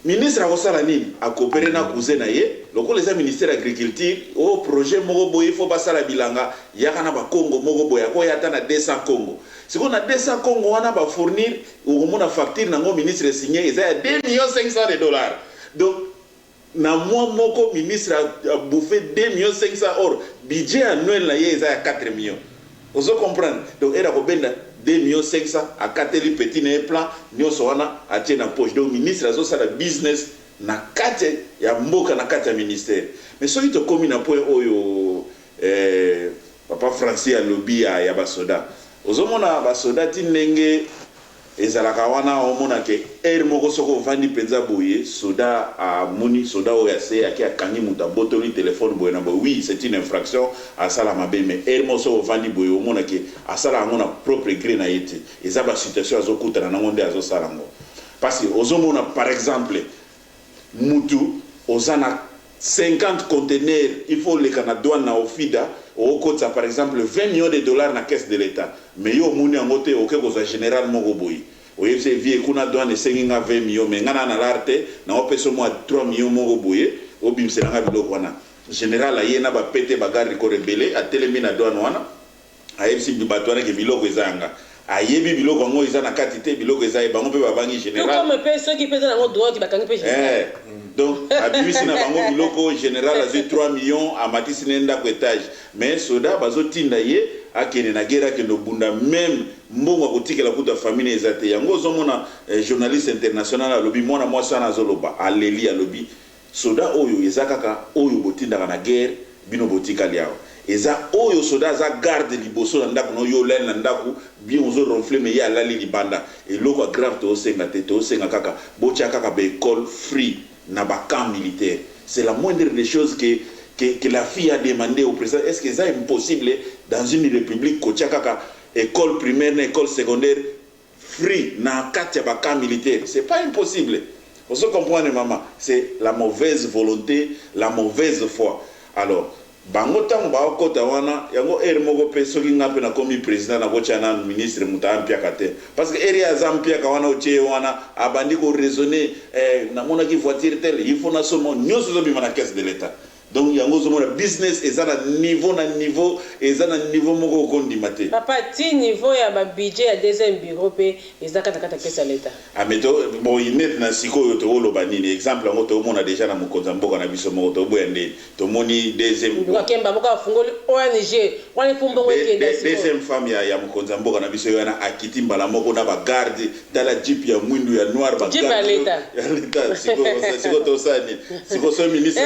B: ministre a coopéré na cousin na ye, le ministère de l'Agriculture, au projet Mogoboy, il faut passer la bilanga, il y a un Congo, Mogoboy, il y a 200 Congo. Si on a 200 Congo, on a fournir, ou on a facture, le ministre signé, il y a 2 500 000 de dollars. Donc, na moi, mon ministre a bouffé 2 500 000 or budget annuel là il y a 4 millions. Vous comprenez? Donc il a combien 2 500 000 à 4 petit plan nous sommes à tirer en poche. Donc ministre a ça le business na 4 ya mboka na 4 ministère. Mais ce qui te commis na point oyo papa Francis a lobby ya basoda. Ozomona basoda tinenge ezalaka wana omona ke moko soko vandi penza boye soda a moni soda oyase aki akangi muta botoli téléphone boye na oui c'est une infraction à sala mabe mais moko soko vandi boye omona ke asala ngona propre gré na yete eza ba situation azokuta na ngonde azo sala ngo parce que ozomona par exemple mutu ozana 50 conteneurs il faut les canadiens na ofida au côté par exemple 20 millions de dollars na caisse de l'État mais yo muni angote au quelque général moko boy oye c'est vie kuna douane senginga 20 millions mais ngana na l'arte na opeso mo 3 millions moko boy obimse na biloko wana général ayena ba pété bagarre ko rebelle a telemi na douane wana ayebisi bibatwana ke biloko ezanga ayebi biloko ngo eza na katite biloko eza e bango pe babangi général
A: comme pe ceux qui pèsent dans droit qui bakangi pe général
B: donc abimisi na bango biloko général a 3 millions a matisi nenda ko étage mais soda bazo tinda ye akene na guerre ke no bunda même mbongo kotikela kuta famille ezate yango zomona journaliste international a lobby mona moi sana zoloba aleli a lobby soda oyo ezakaka oyo botinda na guerre bino botikali yao eza oyo soda za garde liboso na ndako no yo len na ndako bien ozo ronfler mais ya lali libanda et loko grave to senga kaka botia kaka be école free na ba camp militaire c'est la moindre des choses que la fille a demandé au président. Est-ce que c'est impossible dans une république kotia kaka école primaire na école secondaire free na katia ba camp militaire? C'est pas impossible. Vous comprenez maman, c'est la mauvaise volonté, la mauvaise foi. Alors bango tango ba okota wana yango moko pe soki ngape na komi président na kocha na ministre muta mpia kate parce que area zampia ka wana oche wana abandi ko raisonner na mona ki voiture tel il faut na somo nyoso zo bima na caisse de l'état donc yango zo mona business ezana niveau moko kondi mate
A: papa ti niveau ya ba budget ya deuxième bureau pe ezaka kata caisse de l'état
B: ameto bon inet na siko yo to loba nini exemple ngo to mona déjà na mukonza mboka na biso moko to boyande to moni deuxième
A: bureau kemba moko afungoli ONG wana pombo weke
B: deuxième femme ya mukonza mboka na biso yana akiti mbala moko na ba garde dala jeep ya mwindu ya noir ba
A: jeep ya l'état
B: siko to sani siko so ministre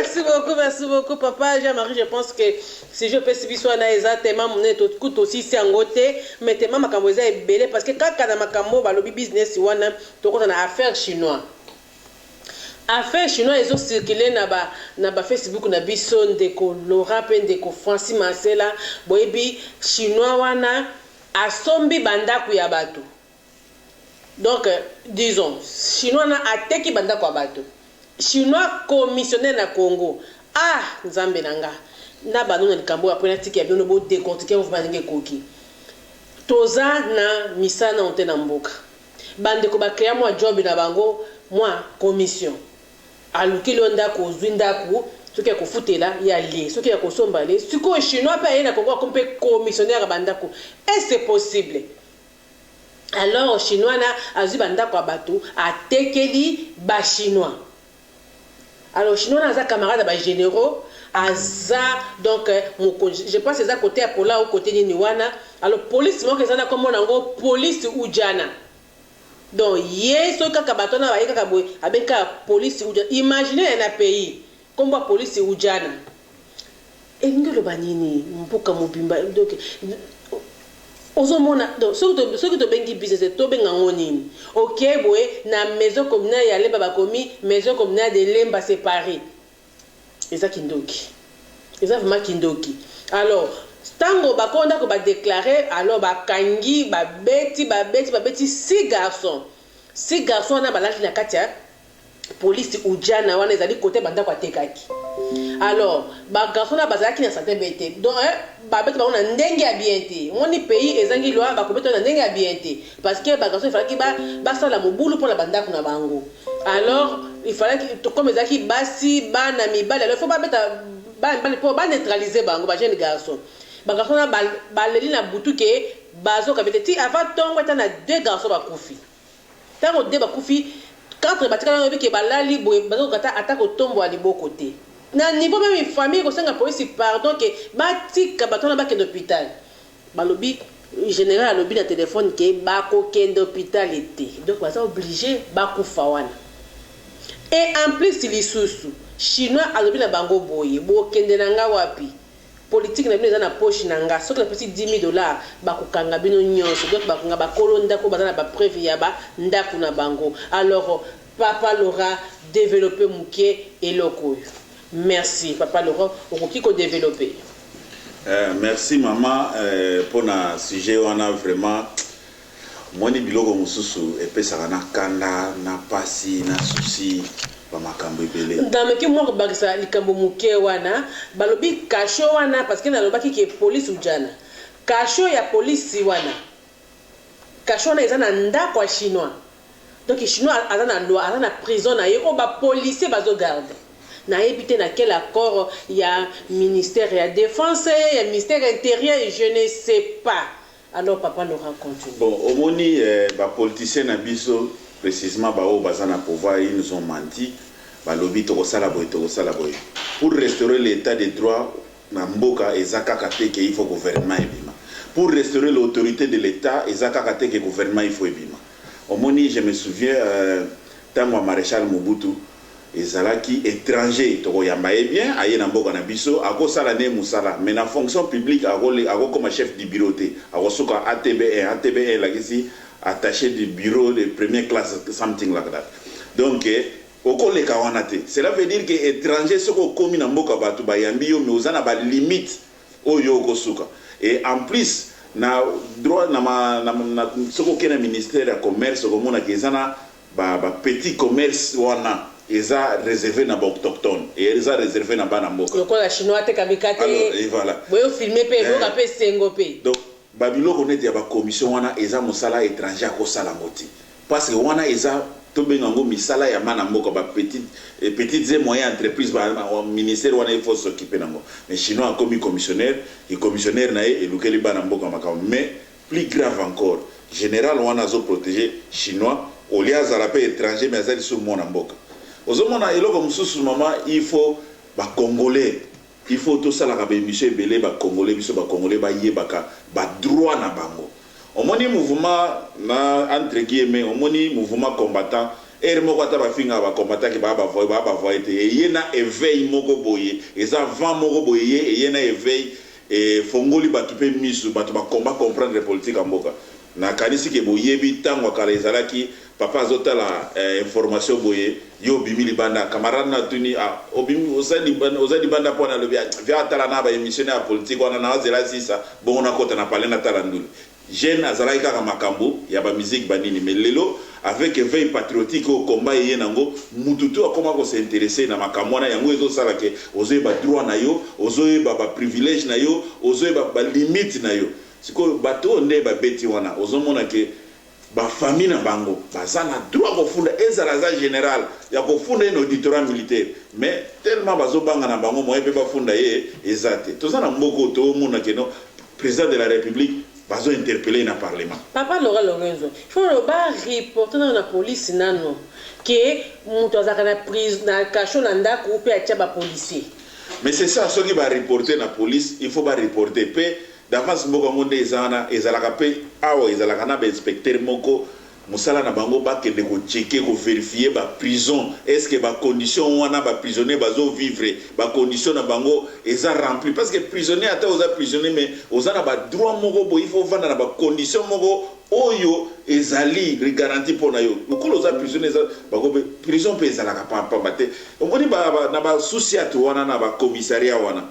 A: Merci beaucoup, papa. Jean-Marie, je pense que si je peux suivre soit exactement mon tout coûte aussi c'est en côté, mais tellement ma camboisa est belle parce que quand on a ma cambo, bah le business wana, tout on a affaire chinois. Affaire chinois ils ont circulé na ba Facebook na bison de ko Laura pen de ko Francis Marcela, boyebi chinois wana asombi bandaku ya bato. Donc disons chinois na ateki bandaku ya bato. Chinois commissionnaire na Congo. Ah, nzambe nanga. Na banona likambo après na tiki ya bino bo décortiquer vous baninge koki. Toza na misana onte na mboka. Bande ko ba créer moi job na bango, moi commission. Aluki londa ko zwinda ku, soki ya kofutela ya li, soki ya kosomba li, siko chinois pa yena Congo comme commissionnaire bandako. Est-ce c'est possible? Alors chinois na azu bandako abato atekeli ba chinois. Alors, chinois, on a des camarades généraux, donc, je pense que c'est à côté à Pola ou côté de Niwana. Alors, police, moi, c'est comme on police ou Djana. Donc, yes, ce que na avec la police ou Djana. Imaginez un pays comme la police ou Djana. Et nous, le banini, mpoka mobimba. Donc, ozomona donc ce que to bengi business to benga ngoni OK boy na maison communale ya lemba ba komi maison communale de lemba séparée eza kindoki eza vraiment kindoki alors tango ba konda ko ba déclarer alors ba kangi ba beti 6 garçons na balaki na katia police ou Djana wana ezali côté banda kwa tekaki alors ba garçon na bazaki na santé bete donc ba bete ba on ndenge ya bien te on ni pays ezangi loi ba kobeto na ndenge ya bien te parce que ba garçon il fallait ba sala mobulu pour la banda kuna bango alors il fallait que comme ezaki basi bana mibale alors il faut ba beta ba pour ba neutraliser bango ba jeune garçon ba garçon na ba leli na butu ke bazo kabete ti avant tongo ta na 2 garçons ba kufi tango 2 ba kufi 4 batika na biki balali boye bazo kata atako tombo ali bokote na niveau même famille ko senga police pardon que batika batona ba kende hôpital balobi général alobi na téléphone que ba ko kende hôpital été donc baza obligé ba kufa wana et en plus li susu chinois alobi na bango boye bo kende nanga wapi politique na bino na poche nanga soki na petit $10,000 bakokanga bino nyonso donc bakonga bakolo ndako bazana ba preuve ya ba ndako na bango alors papa Laura développer muke eloko. Merci papa Laura okoki ko développer.
B: Merci maman pour na sujet wana vraiment moni biloko mususu epesaka na kanda na pasi na souci ba makambo ebele
A: ndame ki mo bakisa likambo muke wana balobi kasho wana parce que na lobaki ke police ujana kasho ya police wana kasho na ezana ndako ya chinois donc chinois azana loi azana prison na ye o ba policier bazo garde na éviter na quel accord ya ministère ya défense ya ministère intérieur je ne sais pas. Alors papa nous raconte.
B: Bon au moni ba politicien na biso précisément bao bazana pouvoir ils nous ont menti ba lobby to sala boy pour restaurer l'état de droit na mboka ezaka kateke il faut gouvernement ebima pour restaurer l'autorité de l'état ezaka kateke gouvernement il faut ebima au moni je me souviens tango maréchal Mobutu ezalaki étranger to yamba bien aye na mboka na biso akosala ne musala mais na fonction publique ako comme chef du bureau te akosuka ATB1 la ici attaché du bureau de première classe something like that donc okole kawanate cela veut dire que étranger soko komi na mboka batu bayambi yo mais ozana ba limite oyo kosuka et en plus na droit na soko kena ministère ya commerce komona ke ezana ba petit commerce wana eza réservé na ba autochtone et eza réservé na bana mboka
A: lokola la chinois te kabikate
B: alors et voilà
A: boyo filmer pe lo ka pe sengo pe
B: donc babiloko neti ya ba commission wana eza mosala étranger ko sala moti parce que wana eza to bengango misala ya mana mboka ba petites et moyennes entreprises ba ministère wana il faut s'occuper nango mais chinois comme commissionnaire et commissionnaire na e lukeli bana mboka makam mais plus grave encore général wana zo protéger chinois au lieu azala pe étranger mais azali sur mona mboka ozomona eloko mususu mama il faut ba congolais il faut tout ça la ba émission belé ba congolais biso ba congolais ba yebaka ba droit na bango omoni mouvement na entre guillemets omoni mouvement combattant et moko ata ba finga ba combattant ki ba voyer te ye na éveil moko boye eza vent moko boye ye na éveil et fongoli ba tupe misu ba ba combat comprendre les politiques en mboka na kanisi ke boyebi tango kala ezalaki papa azota la information boye yo bimili banda camarade na tuni a obimi ozali banda pona le via tala na ba émission ya politique wana na zela sisa bon na kota na parler na tala ndulu jeune azalaki kaka makambo ya ba musique banini mais lelo avec éveil patriotique au combat yé nango mututu akoma ko s'intéresser na makambo na yango ezo sala ke ozoye ba droit na yo ozoye ba privilège na yo ozoye ba limite na yo siko bato nde ba beti wana ozomona ke ba famille na bango bazana droit ko funda ezala za général ya ko funda un auditorat militaire mais tellement bazo banga na bango moye pe ba funda ye ezate tozana mboko to mona ke no président de la république bazo interpeller na parlement
A: papa Laurent Lorenzo faut le ba reporter na police nano que muto azaka na prise na cacho na ndako pe atia ba policier
B: mais c'est ça ce qui va reporter na police il faut ba reporter pe d'avance mboko monde ezalaka pe awa ezalaka na ba inspecteur moko musala na bango ba kende ko checker ko vérifier ba prison est-ce que ba condition wana ba prisonnier bazo vivre ba condition na bango eza rempli parce que prisonnier ata oza prisonnier mais oza na ba droit moko bo il faut vanda na ba condition moko oyo ezali garanti pona yo lokolo oza prisonnier ba ko prison pe ezalaka pa bate omoni ba na ba souci atu wana na ba commissariat wana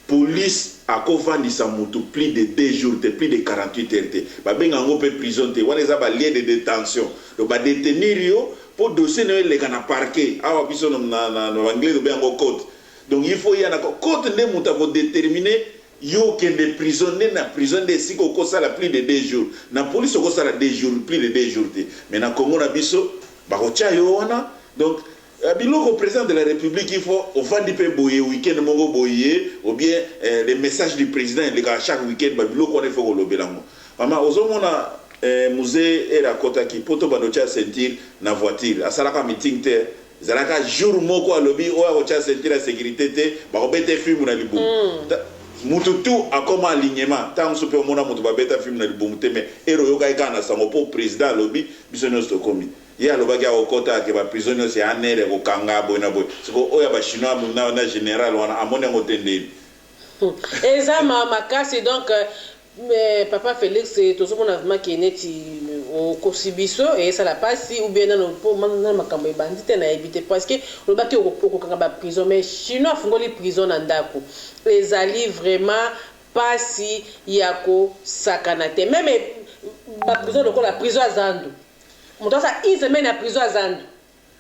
B: police a kovandisa mutu plus de 2 jours, plus de 48 heures. Ba benga ngo pe prison te. Wana eza ba lieu de détention. Donc ba détenir yo pour dossier ne le kana parquet. Awa biso na anglais do bengo court. Donc il faut y en a court ne mutu ko déterminer yo ke de prisonnier na prison de siko ko sala plus de 2 jours. Na police ko sala 2 jours, plus de 2 jours te. Mais na Congo na biso ba ko tia yo wana. Donc biloko président de la République il faut au vandi pe boye week-end mongo boye ou bien les messages du président les gars chaque week-end ba biloko on faut lobelango mama ozomona musée et la kota ki poto banocha sentir na voiture asalaka meeting te zalaka jour moko alobi o acha sentir la sécurité te ba obete film na libu mututu akoma alignement tant sope mona mutu ba beta film na libu mais ero yoka ikana sango po président alobi bisono sto komi ya lobaki akokota ke ba prisonnier c'est anere ko kanga bona boy siko oya ba chinois na général wana amone ngotendeli
A: eza makasi donc mais papa Félix tozomona vraiment ke neti au kosibiso et ça la passe ou bien non pour na makambo e bandite na ebité parce que lobaki ko kanga ba prison mais chinois fungoli prison na ndako ezali vraiment pasi yako sakanate même ba prison loko la prison azandu mutu asa une semaine à prison à Zandu.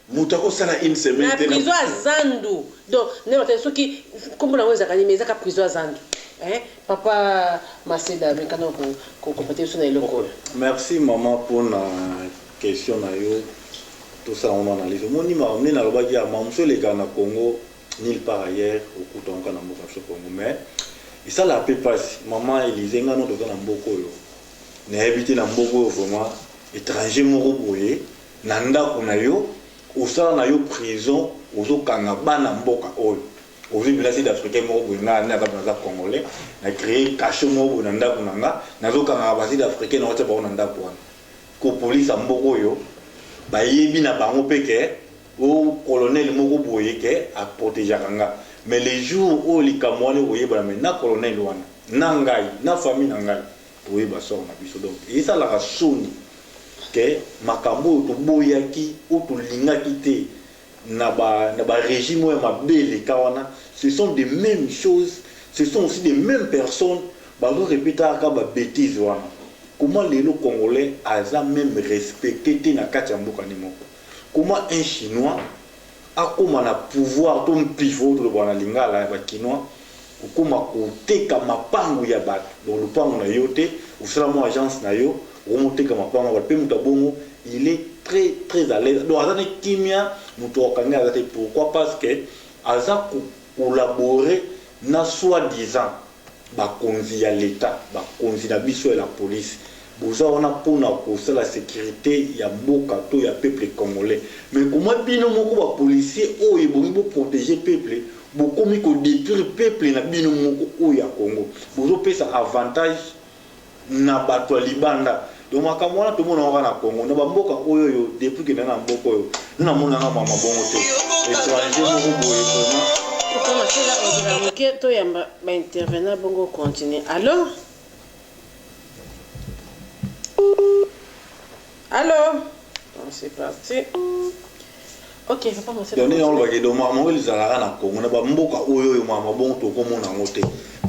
B: Mutu akosala une semaine
A: à prison à Zandu. Donc, n'est-ce pas qui comme on a dit mais à prison à Zandu. Hein? Papa Maceda avec quand on compter sur les locaux.
C: Merci maman pour la question na yo. Tout ça on analyse. Mon ni ma na lobaki ya mamso les gars na Congo nulle part ailleurs au Kutonka na Mboka Congo mais et ça la peut pas maman Élise ngano to na Mboko yo. Na habiter na Mboko vraiment étranger moko boye na ndako na yo osala na yo prison ozokanga bana mboka oyo ozi bila sud-africain moko boye na za congolais na créer cachot moko na ndako nanga nazokanga ba sud-africain na otsa ba na ndako wana ko police mboka oyo ba yebi na bango peke o colonel moko boye ke a protéger kanga mais les jours où likamwane boye ba na colonel wana na ngai na famille na ngai boye ba sort na biso donc et ça la rasoni que makambo to boyaki ou to lingaki te na ba régime ou mabele kawana ce sont des mêmes choses ce sont aussi des mêmes personnes bazo répéter ka ba bêtises wana comment les congolais aza même respecté te na kati ya mboka ni moko comment un chinois akoma na pouvoir to pivot to bwana lingala ba kinois okoma koteka mapango ya bato donc lupango na yo te osala mo agence na yo omoteka mapango ba pe mutabongo il est très à l'aise donc azane kimia muto okanga azate pourquoi parce que aza collaborer na soi-disant bakonzi ya l'état bakonzi na biso ya la police boza wana pona kosa la sécurité ya mboka to ya peuple congolais mais comment bino moko ba policier oyo bongi bo protéger peuple bokomi ko détruire peuple na bino moko oyo ya Congo bozo pesa avantage na bato libanda donc makambo wana to mona wana na Congo na bamboka oyo yo depuis que na mboka oyo na mona nga mama bongo te étranger moko boye vraiment
A: comment c'est là on dirait que to yamba ba intervenant bongo continuer alors allô c'est parti ok papa moi c'est
C: donc on va dire maman ils ala na Congo na bamboka oyo yo mama bongo to ko mona ngote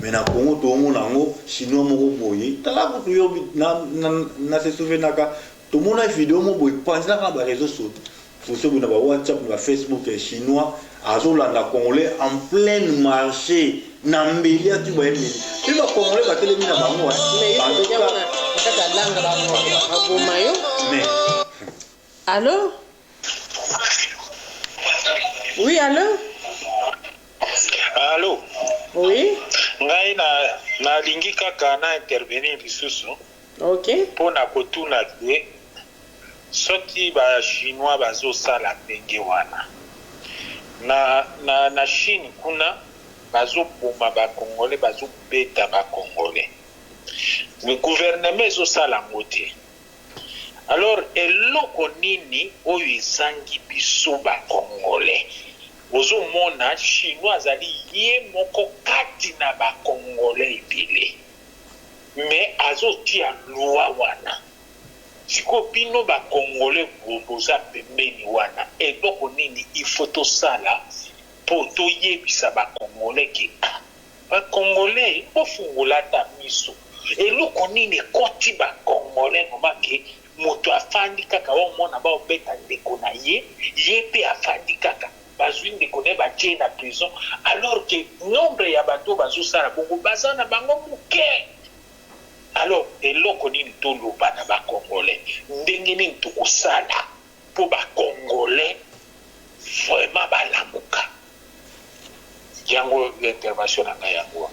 C: mais na Congo to mona ngo chinois moko boye tala ko yo na se souvenaka to mona vidéo mo boye panza ka ba réseaux sociaux na ba WhatsApp na Facebook chinois azolanda congolais en plein marché na mbeli ati ba yemi puis ba congolais ba telemi na bango
A: mais
C: mais
A: allô oui allô
D: allô
A: oui
D: ngai na lingi kaka na intervenir lisusu
A: ok
D: pona kotuna te soki ba chinois bazosala ndenge wana na Chine kuna bazoboma ba congolais bazobeta ba congolais le gouvernement ezosala ngote alors eloko nini oyo ezangi biso ba congolais ozomona chinois azali ye moko kati na ba congolais ebele mais azotia loi wana siko bino ba congolais boza pembeni wana eloko nini ifo tosala po toyebisa ba congolais ke ba congolais ofungula ta miso eloko nini koti ba congolais nomake moto afandi kaka omona ba obeta ndeko na ye pe afandi kaka bazwi ndeko ne batie na prison alors que nombre ya bato bazosala bongo baza na bango moke. Alors eloko nini toloba na ba congolais ndenge nini tokosala po ba congolais vraiment balamuka yango l'intervention na yango.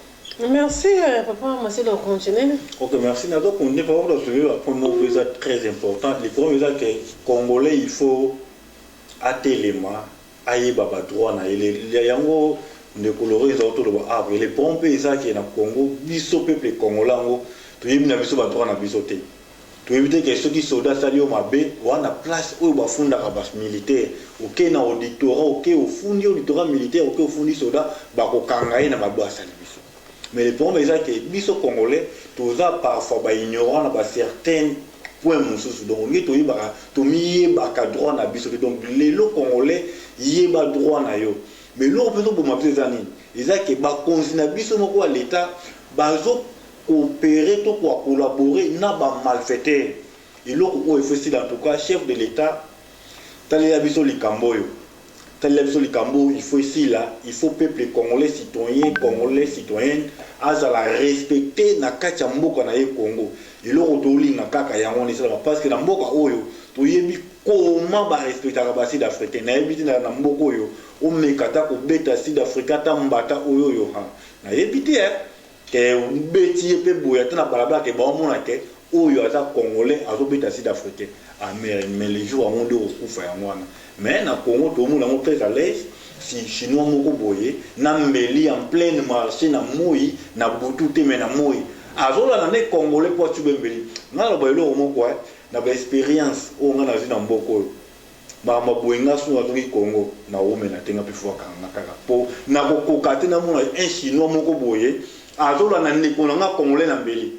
A: Merci papa, merci de continuer.
C: Ok, merci. Donc on est pas de pour nous c'est très important. Les premiers que congolais il faut atteler aïe baba droit na il yango de colorer autour de arbre les pompes ça qui est na Congo biso peuple congolais ngo to yebina biso ba droit na biso te. To éviter que ceux qui soldats salio mabe wana place où ba funda ka bas militaire OK na auditorat OK au fundi auditorat militaire OK au fundi soldat ba ko kangaye na mabwa sali biso. Mais le problème est que biso congolais tous a parfois ba ignorant na ba certains points mususu donc ngi to yeba to miyeba ka droit na biso donc les congolais yeba droit na yo mais l'on peut pour m'appeler zani ils a que ba konzina biso moko à l'état bazo coopérer to pour collaborer na ba malfaiteur et l'autre il faut en tout cas chef de l'état tali ya biso likamboyo il faut ici là, il faut peuple congolais citoyen, congolais citoyenne, azala respecter na kati ya mboka na ye Congo. Et le rotoli na kaka yango ni sala parce que na mboka oyo to yebi comment ba respecter ka ba sud africain na yebi na mboka oyo o mekata ko beta sud africain ta mbata oyo yo ha. Na yebi te ke beti pe boya ta na balabala ke ba omona ke oyo ata congolais azo beta sud africain. Ah mais les jours à monde okufa yango wana. Mais na Congo tout le monde est très à l'aise si chinois moko boye na mbeli en plein marché na moi na bututé mais na moi azola na ne congolais pour tu bembeli na la boyelo moko na ba expérience o nga na zina mboko ba maboyenga su na toki Congo na ome na tenga pe fwa kanga kaka po na ko kokate na mona un chinois moko boye azola na ne ko nga congolais na mbeli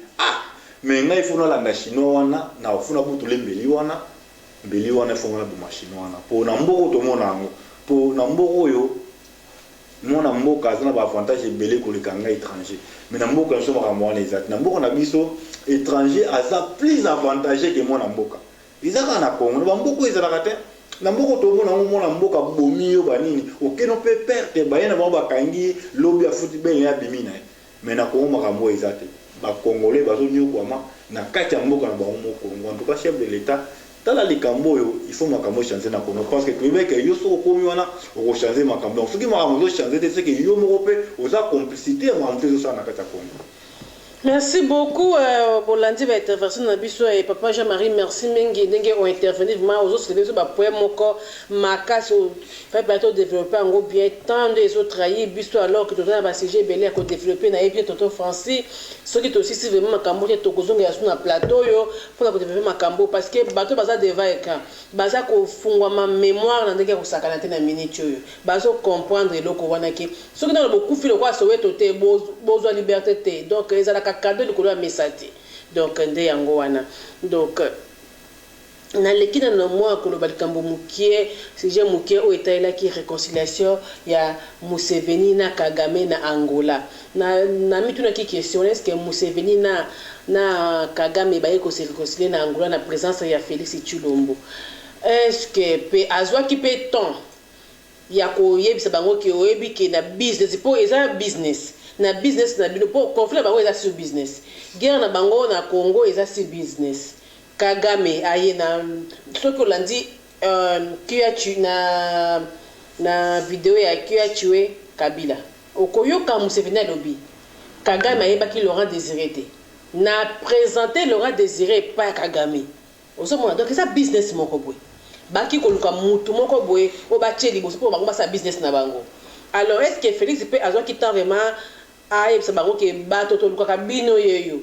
C: mais nga ifuna la na chinois wana na ofuna butule mbeli wana mbeli wana fonga bu machine wana po na mboko to mona ngo po na mboko yo mona mboka azana ba avantage belé ko likanga étranger mais na mboka nso ba mwana exact na mboka na biso étranger aza plus avantagé que mona mboka izaka na Congo ba mboko izala kate na mboko to mona mboka bomi yo banini okeno pe perte bayena ba bakangi lobby ya football ya bimina mais na ko makambo ezate ba congolais bazo nyokwama na kati ya mboka na bango moko en tout cas chef de l'état tala likambo yo il faut makambo changer na Congo parce que tubeke yo so komi wana o changer makambo donc soki makambo changer c'est que yo moko pe oza complicité ya makambo zo sana kati ya Congo.
A: Merci beaucoup, Bolandi va intervenir dans biso et papa Jean-Marie, merci mengi ndenge ont intervenu vraiment aux autres sur ba poème moko makas fait bateau développer en gros bien tant des autres trahi biso alors que tout ça va CG belé à développer na bien toto français ce qui est aussi si vraiment makambo te tokozonga ya sur na plateau yo pour développer makambo parce que bateau baza deva écran baza ko fungwa ma mémoire na ndenge ko sakana te na minute yo bazo comprendre loko wana ki ce qui dans beaucoup filo kwa soweto te bozo liberté te donc ezala cadeau de couleur message donc ndé yango wana donc na lekina na moi ko lobali kambo mukie sujet mukie o etaila ki réconciliation ya Museveni na Kagame na Angola na mituna ki question est-ce que Museveni na Kagame ba ko se réconcilier na Angola na présence ya Félix Tshilombo est-ce que pe azwa ki pe temps ya ko yebisa bango ki oyebi ki na business po eza business na business na bino po conflit bango eza sur business guerre na bango na Congo eza sur business Kagame aye na ce que lundi qui na vidéo ya qui a tué Kabila okoyoka Museveni alobi Kagame aye baki Laurent Désiré te na présenter Laurent Désiré pas Kagame osomona donc ça business moko boy baki koluka mutu moko boy o ba tcheli bo pour bango ba sa business na bango. Alors est-ce que Félix peut avoir qui tend vraiment à yebisa bango ke bato to luka bino yeyo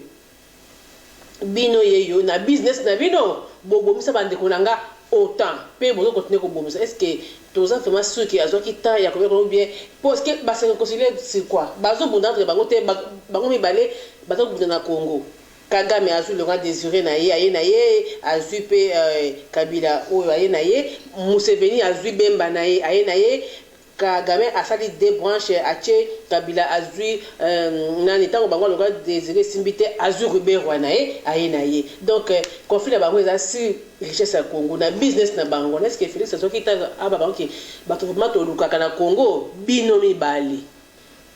A: na business na bino bobomisa bande konanga autant pe bozo continuer ko bomisa est-ce que toza vraiment ceux qui azo qui tend ya ko bien parce que ba se réconcilier c'est quoi bazo bundante bango te bango mibale bazo bunda na Congo Kagame azu Laurent Désiré na ye azu pe Kabila oyo aye na ye Museveni azu Bemba na ye Kagame a sali deux branches ache Kabila azui nani tango bango Laurent Désiré simbite azu Rubero na ye donc conflit na bango eza si richesse ya Congo na business na bango est-ce que Félix soki ta aba bango ki bato vraiment to luka na Congo bino mibali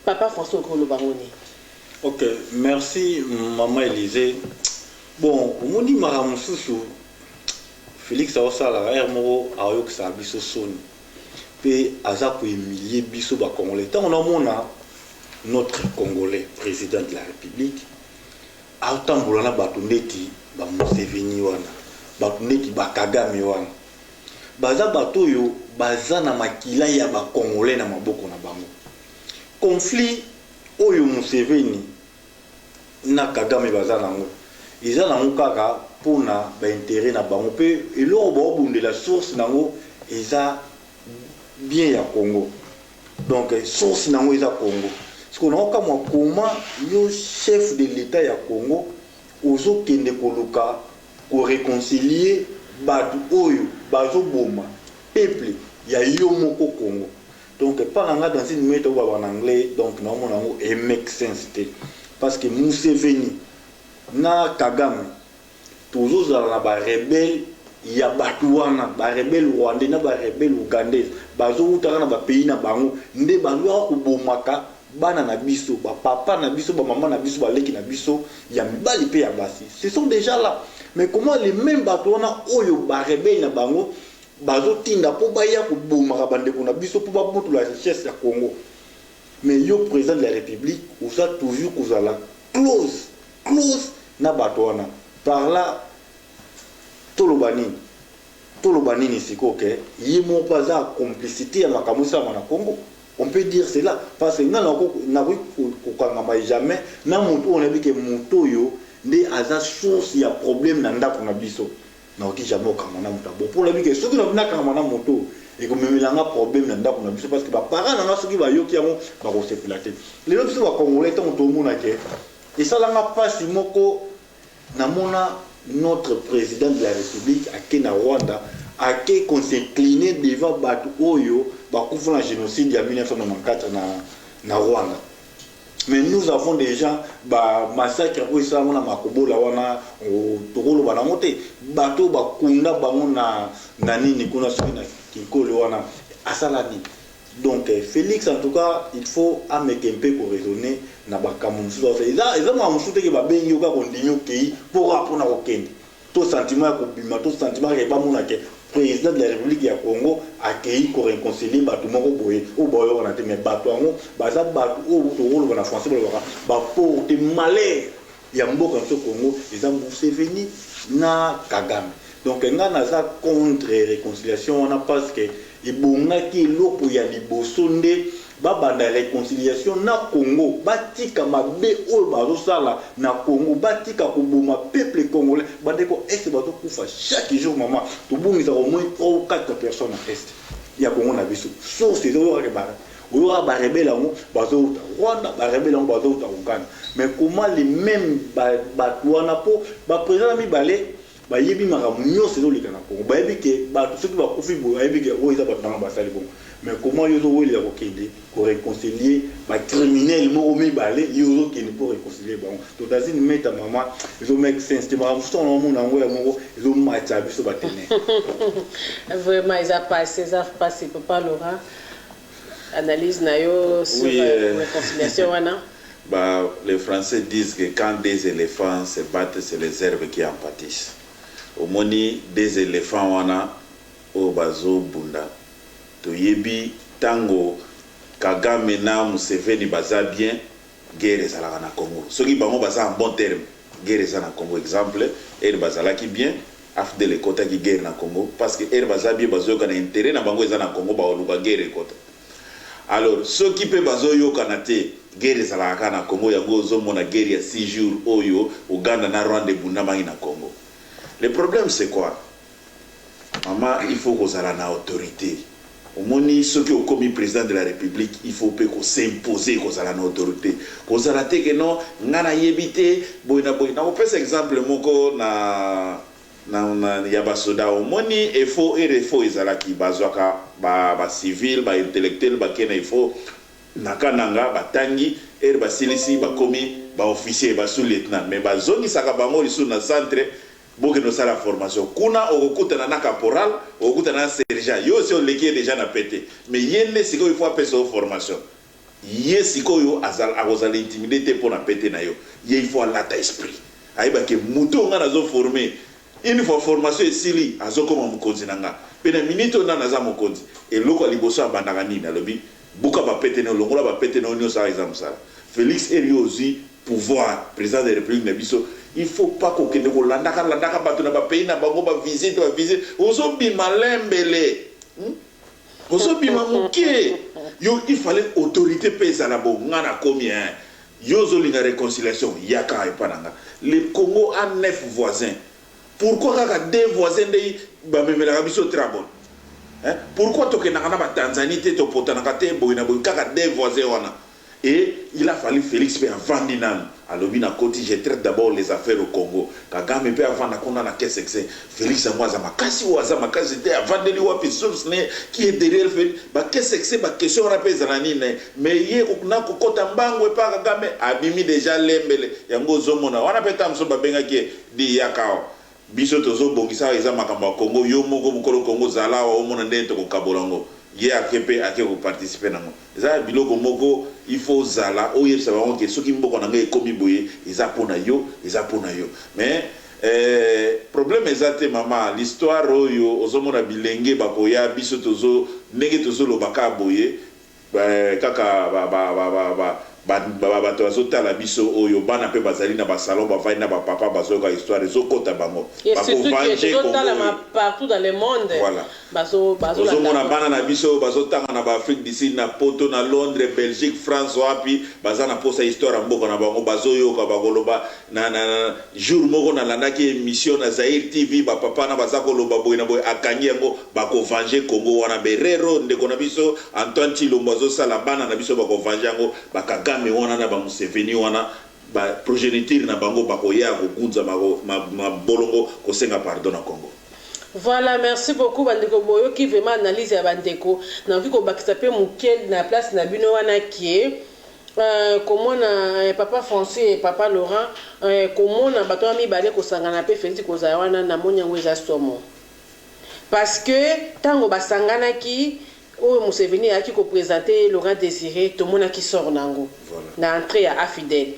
A: papa François ko lo bango ni.
C: Ok, merci maman Élysée. Bon, on dit maman Soussou Félix Aosala Hermoro Aoyok Sabiso Soni. Pe Azapo humilier biso ba Congolais. Tant on a notre Congolais président de la République. Autant bolana batundeti ba Museveni wana. Batundeti ba Kagame wana. Baza bato yo baza na makila ya ba Congolais na maboko na bango. Conflit oyo Museveni na Kagame baza nango. Iza nango kaka pona ba intérêt na bango pe elo ba bunde la source nango eza bien ya Congo. Donc source nango eza Congo. Parce qu'on a comme comment yo chef de l'état ya Congo ozo kende koluka ko réconcilier batu oyo bazo boma peuple ya yo moko Congo. Donc par là dans une méthode en anglais donc normalement it make sense parce que Museveni na Kagame toujours na ba rebelle ya batuana ba rebelle rwandais na ba rebelle ougandais bazo utaka na ba pays na bango nde balwa ko bomaka bana na biso ba papa na biso ba maman na biso ba leki na biso ya mibali pe ya basi ce sont déjà là mais comment les mêmes batuana oyo ba rebelle na bango bazo tinda po baya ko bomaka bande ko na biso po ba moto la richesse ya Congo mais yo président de la République usa toujours kozala close na batuana par là tolobani ni siko ke yimo paza complicité ya makamusa na Congo on peut dire cela parce que na ko jamais na moto on a dit que moto yo ndé aza source ya problème na ndako na biso na oki jamais okamana mutabo pour la vie que ceux qui n'ont pas kamana moto et comme melanga problème na ndako na biso parce que ba parents na ceux qui ba yoki yango ba ko se plater les gens sont congolais tant to mona ke et ça langa pasi moko na mona notre président de la République à Kenya Rwanda a qu'on s'incliner devant batu oyo ba kufa na génocide ya 1994 na Rwanda Mais nous avons déjà massacre où ça on a makobo la wana tokolo bana moté bato bakunda bango na nini kuna sokina kikolo wana asalani. Donc Félix en tout cas il faut ameke un peu pour raisonner na bakamusu ça ils ont musuté que ba bengi ka kondinyo kei pour apona okende to sentiment ko bima to sentiment ke ba mona ke président de la République ya Congo accueilli ko réconcilier bato moko boye o boyo na te mais bato ngo baza bato o tokolo bana français ba porter malheur ya mboka so Congo ils ont Museveni na Kagame. Donc nga naza contre réconciliation on a parce que ibongaki eloko ya liboso nde babanda réconciliation na Congo batika mabe oyo bazosala na Congo batika koboma peuple congolais bandeko est bato kufa chaque jour maman tobungisa au moins 3 ou 4 personnes à est ya Congo na biso sauf ces oyo rebara oyo ba rebelle ngo bazouta Rwanda ba rebelle ngo bazouta Uganda. Mais comment les mêmes batwana po ba président mibale ba yebi makamu nyonso ezoleka na Congo ba yebi ke bato soki bakufi bo yebi ke oyo eza bato nanga basali bongo. Mais comment yozo weli ya kokende ko réconcilier ba criminel moko mibale yozo kende pour réconcilier bango to tazini meta mama ezo make sense te makamu so na mona ngo ya moko ezo macha biso batene.
A: Vraiment ils a passé papa Laurent analyse na yo sur la réconciliation wana.
B: Les Français disent que quand des éléphants se battent, c'est les herbes qui en pâtissent. Au moni des éléphants wana au bazo bunda. To yebi tango Kagame na Museveni baza bien, guerre ezalaka na Congo. Ceux qui bango baza en bon terme, guerre ezala na Congo. Exemple, el bazala qui bien, afde le kota qui guerre na Congo parce que el baza bien bazo kana intérêt na bango ezala na Congo ba oluka guerre kota. Alors, ceux qui peuvent bazo yo kanate guerre ezalaka na Congo yango zomona guerre ya 6 jours oyo Uganda na Rwanda bunda mangi na Congo. Le problème c'est quoi? Maman, il faut qu'on ait une autorité. Au moment où ceux qui ont commis président de la République, il faut qu'on s'imposer qu'on ait une autorité. Qu'on ait que non, on a évité, boina. On peut par exemple moko na yabasoda au moment il faut ils ala qui bazwaka ba civil, ba intellectuel, ba kena il faut nakananga batangi ba silisi ba commis ba officier ba sous-lieutenant mais ba zone saka bango lisu na centre boke no sala formation kuna okukuta na caporal okukuta na sergent yo se oleki déjà na pété mais yene siko il faut appeler ça formation ye siko yo azal agozala intimidité pour na pété na yo ye il faut alata esprit aiba ke muto nga nazo former une fois formation esili azokoma mukonzi nanga pena minute na naza mukonzi eloko liboso abandaka nini alobi buka ba pété na longola ba pété na onyo sa exemple ça Félix Eriozi pouvoir président de la République na biso il faut pas qu'on kende ko landaka bato na ba pays na bango ba visite ozo bima lembele ozo bima muke yo il fallait autorité pesa na bo ngana combien yo zo linga réconciliation yaka epananga le Congo a 9 voisins pourquoi kaka 2 voisins de ba memela biso trabon pourquoi tokena na ba Tanzanie te to potana te boina bo kaka 2 voisins wana. Et il a fallu Félix P. avant Dinam. À l'obina côté, je traite d'abord les affaires au Congo. Kagame P. avant qu'on a la caisse excès. Félix Amouazama, Kassi Ouazama, Kassi avant de lui wapi source qui est derrière Félix. Bah caisse excès, bah question rapide zananine. Mais hier, on a kokota mbango et pas Kagame. Abimi déjà l'embele. Yango zomona. On a peut-être un peu benga qui dit yakao. Biso tozo bongisa ezama kamba Congo. Yo moko mukolo Congo zala o mona ndento ko kabolango. Hier à Kepe à qui vous participez nango. Ça biloko moko il faut zala o yebisa bango ke soki mboko na ngai komi boye eza pona yo mais problème ezate mama l'histoire oyo ozomona bilenge bakoya biso tozo ndenge tozo lobaka boye kaka bato bazotala biso oyo bana pe bazali na basalon bavai na bapapa bazoyoka histoire ezokota bango
A: partout dans le monde.
B: Voilà. Bazomona bana na biso bazotanga na Afrique d'ici na Poto na Londres Belgique France wapi bazana posa histoire mboka na bango bazoyoka bagoloba na jour moko na landaki émission na Zaire TV bapapa na bazakoloba boy na boy akangi yango bako venger Congo wana berero ndeko na biso Antoine Chilombo bazosala bana na biso bako venger yango bakagame wana na ba Museveni wana ba progéniture na bango bakoya kogunza ma bolongo kosenga pardon na Congo.
A: Voilà, merci beaucoup Bandeko Boyo qui vraiment analyse ya Bandeko. Na qui ko bakisa pe mukel na place na bino wana qui comment papa François et papa Laurent comment na bato ami balé ko sangana pe Félix kozawana na monyango eza somo parce que tango basangana ki o Museveni a qui ko présenter Laurent Désiré to mona qui sort nango na entrée à Fidèle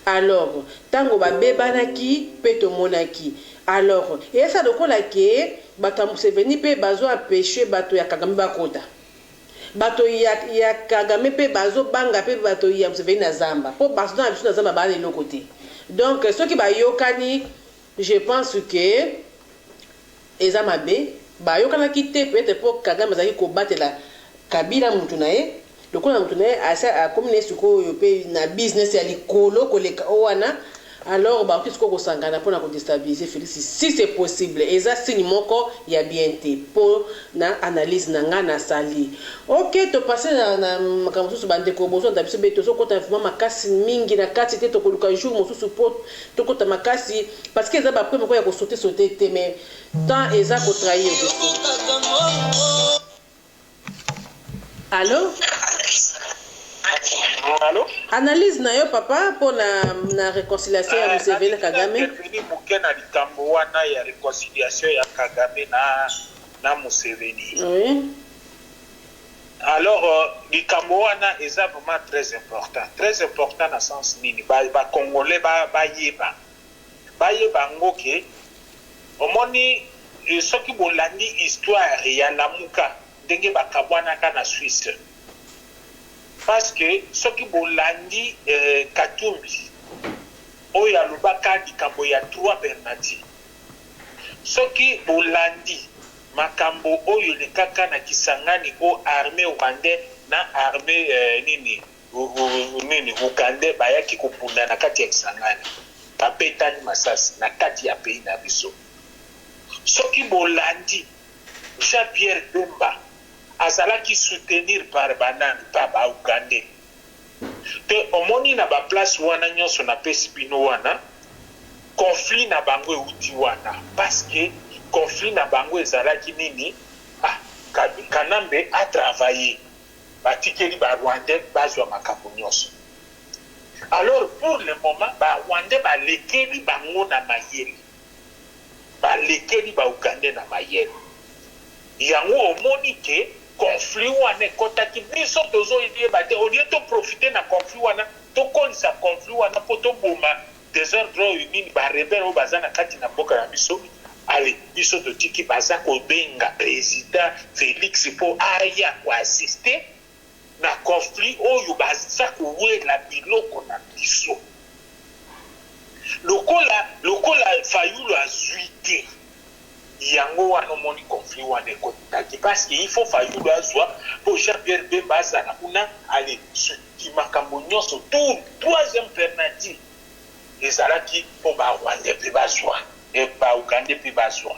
A: alors tango ba bebana ki pe to mona ki alors et ça dokola ke bato Museveni pe bazo empêcher bato ya Kagame bakota bato ya Kagame pe bazo banga pe bato ya Museveni na Zamba po bazo na biso na Zamba ba le côté donc ceux qui ba yokani je pense que eza mabe ba yokana kité peut-être pour Kagame azaki ko batela Kabila mutu na ye lokola mutu na ye asa comme ne suko yo pe na business ya likolo koleka owana alors ba kisko ko sangana pour na ko déstabiliser Félix si c'est possible eza signe moko ya bien te pour na analyse na ngana sali OK to passer na makambo su bande ko bozo ndabiso beto so kota vraiment makasi mingi na kati te to ko luka jour mosu support to kota makasi parce que eza ba premier ko ya ko sauter te mais tant eza ko trahir Allô?
D: Allô?
A: Analyse na yo papa pour na réconciliation ya Museveni Kagame.
D: Intervenir muke na likambo wana ya réconciliation ya Kagame na Museveni.
A: Oui.
D: Alors likambo wana eza vraiment très important na sens nini ba Congolais ba yeba ngoke omoni soki bolandi histoire ya Lamuka ndenge bakabwanaka na Suisse parce que soki bolandi Katumbi oyo alobaka likambo ya 3 Bernardi soki bolandi makambo oyo lekaka na Kisangani o armée ougandais na armée nini ougandais bayaki kopunda na kati ya Kisangani bapetani masasi na kati ya pays na biso soki bolandi Jean-Pierre Bemba azalaki soutenir par banani pa ba Ougandais te omoni na ba place wana nyonso na pesipino wana conflit na bango euti wana parce que conflit na bango ezalaki nini Kanambe a travaillé batikeli ba Rwandais bazwa makambo nyonso alors pour le moment ba Rwandais balekeli bango na mayele balekeli ba Ougandais na mayele yango omoni ke conflit wana ekotaki biso tozoyeba te olie to profiter na conflit wana tokolisa conflit wana po toboma désordre oyo nini barebele oyo baza na kati na mboka na biso ale biso totiki baza kobenga président Félix po aya koassiste na conflit oyo baza kowela biloko na biso lokola Fayulu azwi te yango wana omoni conflit wana ekotaki parce que il faut Fayulu azwa po Jean-Pierre Bemba azala kuna ale soki makambo nyonso tout troisième alternative ezalaki po ba Rwandais mpe bazwa e ba Ougandais mpe bazwa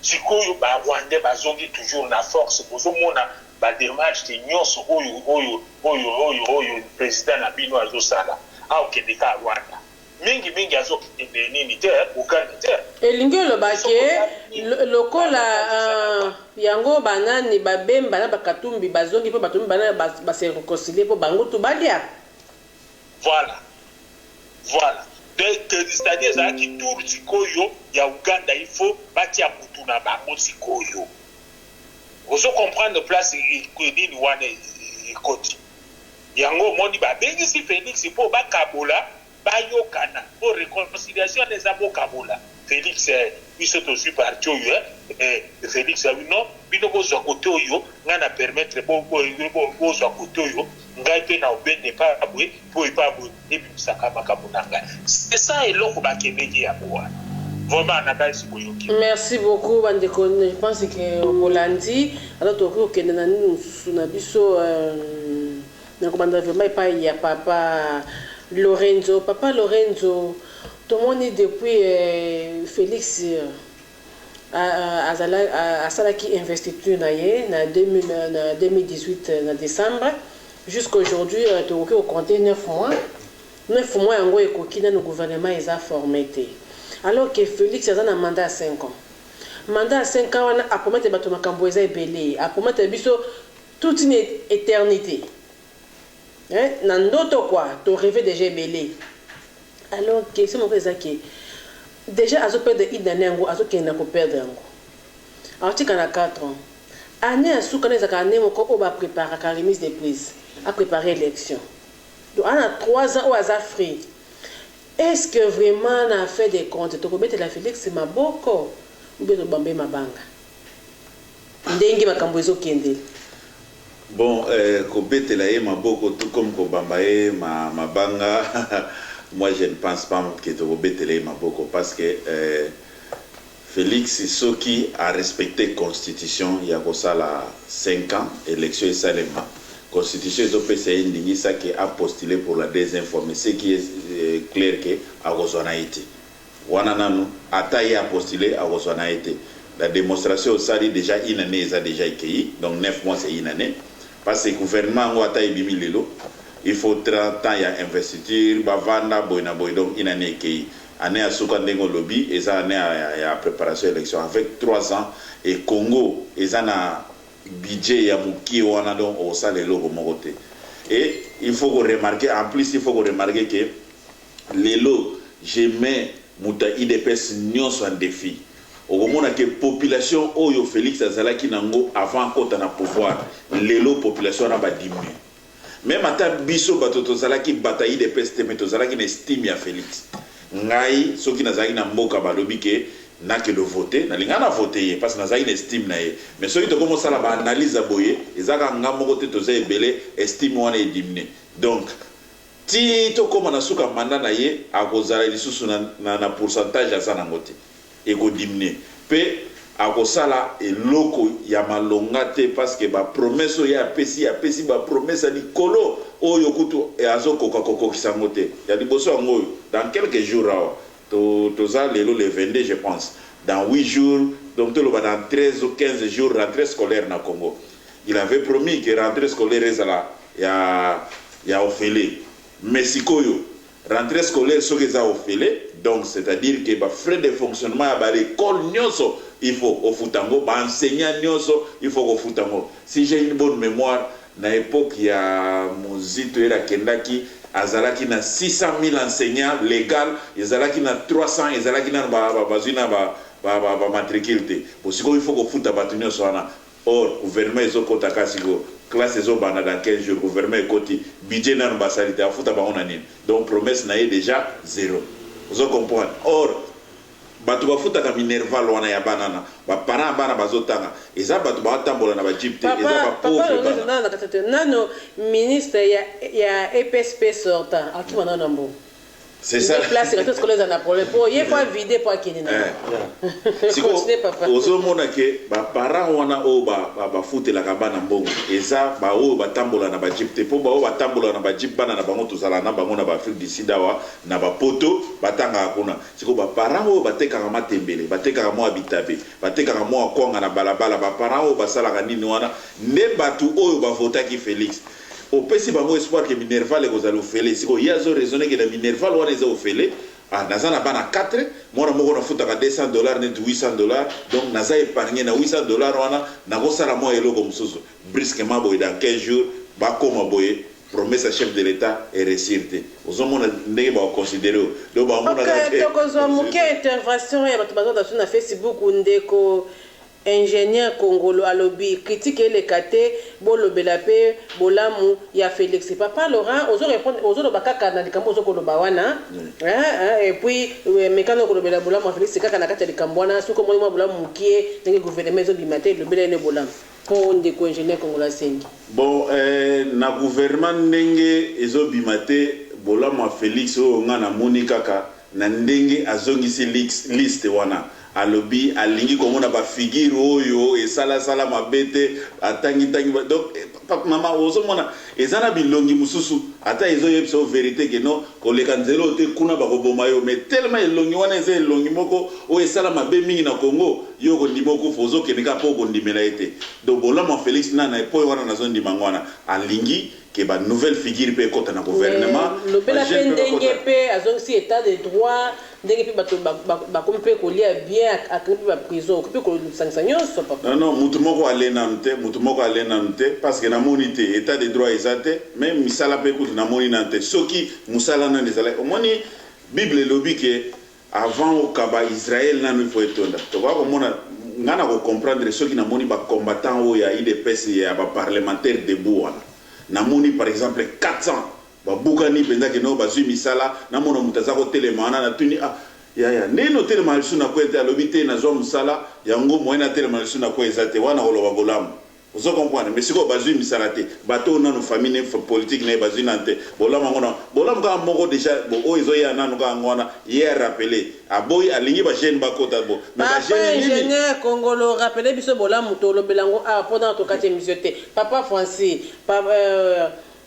D: sikoyo ba Rwandais bazongi toujours na force bozomona ba démarche nyonso oyo président na bino azosala aokende ka Rwanda mingi azokende nini te Uganda te
A: elingi olobake lokola yango banani babemba na bakatumbi bazongi mpo batumbi bana base réconcilier mpo bango tu balia
D: voilà c'est-à-dire ezalaki tour sikoyo ya Uganda il faut batia mutu na bango sikoyo ozo comprendre place nini wana ekoti yango omoni babengisi Félix mpo bakabola bayokana pour réconciliation des abokabola Félix biso tozwi parti oyo Félix non bino bozwa kote oyo nga na permettre bozwa kote oyo ngai mpe na obende pa abwe po epabwe ebimisaka makambo na ngai c'est ça eloko bakendeki yango wana vraiment nakai sikoyoki
A: merci beaucoup bandeko je pense que bolandi alors tokoki kokende na nini mosusu na biso nakobanda vraiment epai ya papa Lorenzo, tomoni depuis Félix a salaki investiture na ye na 2018 na décembre jusqu'à aujourd'hui tu as compté 9 mois yango ekoki na le gouvernement eza formé te alors que Félix a un mandat à 5 ans mandat à 5 ans wana a promettre bato makambo eza ebele a promettre biso toute une éternité Nandoto quoi, tu rêves déjà belé. Alors, question mon frère déjà azo perdre idanengo, azo kena ko perdre ngo. Alors tu as 4 ans. Année à sous connaît année mon ko ba préparer la remise des prises, à préparer l'élection. Donc on a 3 ans au hasard free. Est-ce que vraiment on a fait des comptes? Tu peux mettre la Félix Maboko ou bien Bambé Mabanga. Ndenge makambo ezo kende.
B: Bon, Kobetela Maboko, tout comme Kobambaye, Mabanga, moi je ne pense pas que Kobetela Maboko parce que Félix Soki a respecté la Constitution, il y a 5 ans, élection et Salema. Constitution de PCI Ndingisa qui a postulé pour la désinformée, ce qui est clair que a été. Wanananu, Ataï a postulé à été. La démonstration ça dit déjà une année, ça a déjà accueilli, donc 9 mois c'est une année. Parce que le gouvernement a été il faut 30 ans, il y a investiture, bavanda, boina boy, donc une année accueilli. Année à Soukandengo lobby, et ça année à préparation élection. Avec 3 ans, et Congo, et ça a budget, ya muki, on a donc au salaire logo moroté. Et il faut remarquer, en plus, il faut remarquer que les lots, je mets Mouta IDPS nions en défi. Au moment où la population Oyo Félix Azalaki Nango avant qu'on ait pouvoir, les lots population n'a pas diminué. Même à ta biso batotozalaki bataille des pestes metozalaki n'estime ya Félix. Ngai ceux qui n'azaki na mboka balobi ke na que le voter, na linga na voter parce que n'azaki n'estime na ye. Mais ceux qui te commencent à la analyse à boyer, ezaka ngamo kote toza ebele estime wana est diminué. Donc ti to comme na suka manda na ye akozala lisusu na pourcentage ya sana ngote. Et go diminuer. Pe akosala eloko ya malonga te parce que ba promesse ya pesi ba promesse ni kolo oyo kutu e azoko kokoko kisangote ya liboso ngoyo dans quelques jours to za lelo le 22 je pense dans 8 jours donc to lo ba dans 13 ou 15 jours rentrée scolaire na Congo. Il avait promis que rentrée scolaire ezala ya ofele mais sikoyo rentrée scolaire so que ça ofele donc c'est-à-dire que ba frais de fonctionnement à l'école nyoso il faut au Foutango, enseignant il faut au Foutango. Si j'ai une bonne mémoire, à l'époque, il y a Mozito et la Kendaki, Azalaki na 600 000 enseignants légaux, Azalaki na 300, Azalaki na matriculté. Pour ce qu'il faut au Foutango, or, gouvernement est au Kotakasigo, classe est au Bana dans 15 jours, gouvernement est côté, budget n'a pas salité, à Foutango, donc promesse n'a déjà 0. Vous comprenez? Or, batu bafuta ka minerval wana ya banana ba para bana bazotanga eza batu ba tambola na ba jipte eza ba pauvre bana
A: nano ministre ya EPSP sortant akiwa na nambo.
B: C'est ça.
A: Place que ce que les ana problème pour y pas vider pour akini na.
B: Siko ozo mona ke ba para wana o ba futela ka bana mbongo eza ba o ba tambola na ba jipte po ba o ba tambola na ba jip bana na bango tozala na bango na ba Afrique du Sud wa na ba poto batanga kuna siko ba para o ba teka ka matembele ba teka ka mo habitabe ba teka ka mo akonga na balabala ba para o ba sala ka nini wana ne batu o ba vota ki Félix. Au PC bango espoir que Minerval est aux ofele siko yazo raisonner que la Minerval wana est ofele ah nazana bana 4 moi moko na futa ka $200 net $800 donc naza épargner na $800 wana na ko sala mo eloko mususu brusquement boy dans 15 jours ba koma boy promesse à chef de l'état est réussite aux hommes ndenge ba considérer donc ba mona
A: que tokozwa muke intervention ya bato bazo na Facebook ndeko ingénieur congolo alobi critique les kate bolobela pe bolamu ya Félix papa Laurent ozo répondre ozo lo bakaka na likambo ozo koloba wana et puis mekano kolobela bolamu ya Félix kaka na kata likambo wana suko moi bolamu mukie ndenge gouvernement zo bimate lobela ne bolamu pour ndeko ingénieur congolo sengi
B: bon na gouvernement ndenge ezo bimate bolamu ya Félix o ngana moni kaka na ndenge azongisi liste wana alobi alingi komona ba figure oyo e sala mabete atangi donc mama ozo mona ezana bilongi mususu ata ezo yebso vérité que non koleka nzelo te kuna ba koboma yo mais tellement elongi wana eze elongi moko o esala mabe mingi na Congo yo ko ndimoko fozo keneka po ko ndimela ete donc bolama Félix na po wana na zone dimangwana alingi que ba nouvelle figure pe kota na gouvernement
A: le bela pendenge pe azong si état de droit ndenge pe bato ba comme pe ko lia bien à ba prison pe ko sanctionner so papa
B: non mutu moko ale na nte parce que na monité état de droit ezate même misala pe ko na moni na nte soki musala na ndezala omoni bible lobi que avant au kaba Israël na no faut etonda to ba ko mona ngana ko comprendre ceux qui na moni ba combattant o ya IDPS ya ba parlementaire debout na moni par exemple 400 ba bukani penza ke no ba zui misala na mona mutaza ko telemana na tuni ya neno telemana suna ko ete alobite na zo musala yango moyena telemana suna ko ezate wana ko loba bolamu vous comprenez mais siko ba zui misala te bato na no famille politique na ba zui nante bolamu ngona bolamu ka moko déjà bo o ezo ya nanu ka ngona hier rappelé aboy alingi ba jeune ba kota bo
A: mais ba jeune ingénieur congolo rappelé biso bolamu to lo belango pendant to kati émission te papa Francis papa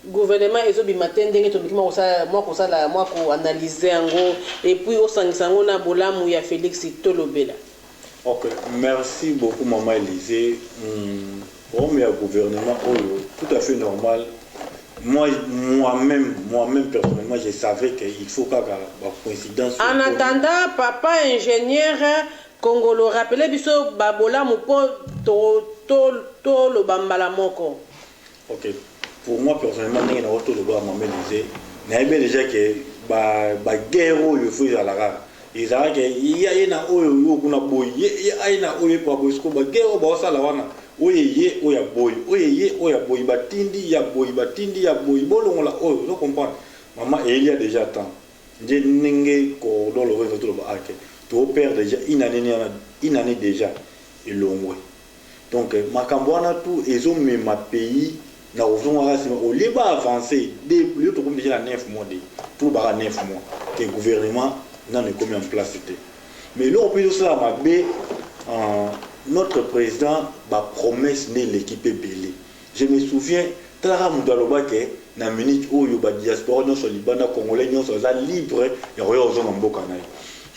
A: gouvernement ezobi matendenge to bikima ko sala moi ko analyser ngo et puis au sangisa ngo na bolamu ya Félix Tolobela.
C: OK, merci beaucoup maman Élisée. Comme il y a gouvernement tout à fait normal. Moi-même personnellement, je savais qu'il faut qu'il y ait une coïncidence.
A: En attendant, papa ingénieur congolo rappelé biso babola mupo to lo bambala moko.
C: OK. Pour moi personnellement, il y a autre le maman Élisée. Il y a déjà que ba guerre il faut à la rare. Il y a na oyo kuna boy. Il y a na oyo kwa boy ko ba guerre ba sala wana. Oye oya boy batindi ya boy bolongola oyo je comprends maman il y a déjà temps je n'inge ko dans le réseau de ba ake to perdre déjà une année déjà et longwe donc makambwana tout ezo ma pays na ozonga rasima au lieu ba avancer des plus to comme déjà 9 mois pour ba 9 mois que gouvernement n'a commis en place c'était mais là on peut dire ça mabe notre président ba promesse né l'équipe belé. Je me souviens Tara Mudaloba ke na minute oyo ba diaspora no so libana congolais no so za libre ya royo zo mboka na yo.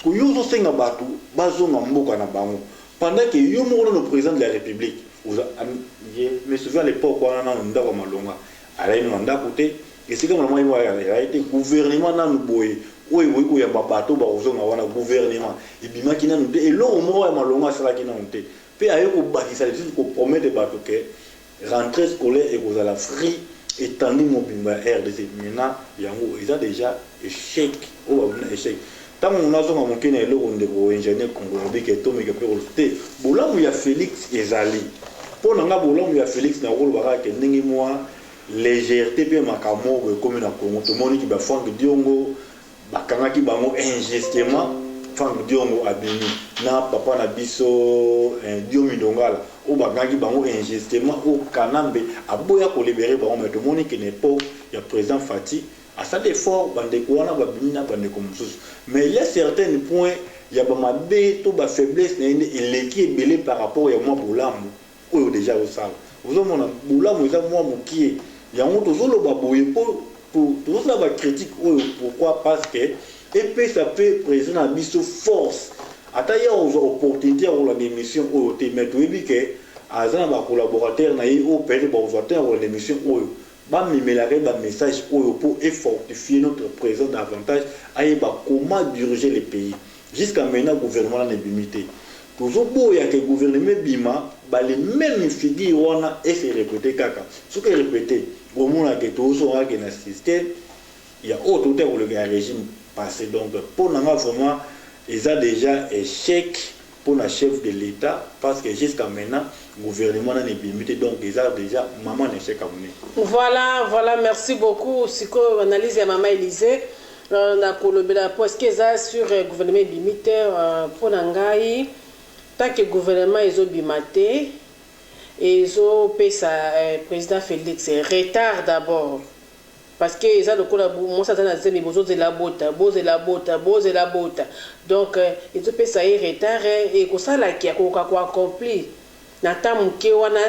C: Ko yo zo senga batu bazo mboka na bango. Pendant que yo mo le président de la République, je me souviens à l'époque on a ndako malonga. Ala ino ndako te et c'est comme le moyen il a été gouvernement na boye. Oui, ya babato ba ozonga wana gouvernement et bimaki na nute et lo mo ya malonga sala ki na nute pe ayo ko bakisa juste ko promettre bato que rentrée scolaire et aux la free étendu mon bimba RDC maintenant yango ils ont déjà échec ou échec tant on a zonga mon kene lo onde ko ingénieur congolais que to me que pe te bolamu ya Félix ezali pour nga bolamu ya Félix na rolo baka ke ndingi moi légèreté pe makamo comme na Congo to moni ki ba fond diongo bakangaki bango injustement fango diongo abini na papa na biso diomi dongala o bakangaki bango injustement au kanambe aboya ko libérer bango mais to moni que n'est pas ya président Fati à ça d'effort bande ko wana babini na bande ko mususu mais il y a certains points ya ba mabe to ba faiblesse na eleki ebele par rapport ya moi bolamu oyo déjà au sala ozomona bolamu eza moi mokie yango tozolo ba boye pour tout ça va critique pourquoi parce que et puis ça fait président à biso force ataya aux opportunités pour l'émission au mais tu dis que azana ba collaborateur na yi au père ba voter pour l'émission ba mimelare ba message pour fortifier notre président davantage ayi ba comment diriger le pays jusqu'à maintenant gouvernement na limité toujours beau ya que gouvernement bima ba les mêmes figures wana et se répéter kaka ce que répéter au monde que tout ça qui na système il y a autre pour le régime passé donc pour nous vraiment ils ont déjà échec pour le chef de l'État parce que jusqu'à maintenant le gouvernement n'a pas limité donc ils ont déjà maman échec à mener.
A: Voilà merci beaucoup siko analyse ya maman Élisée na kolobela parce que ça sur gouvernement limité pour ngai tant que gouvernement ezobimate ezo pesa président Félix retard d'abord parce que ils ont le cola moi ça dans zemi bozo de la bota donc ezo pesa retard et ko sala ki akoka ko accompli na tamu ke wana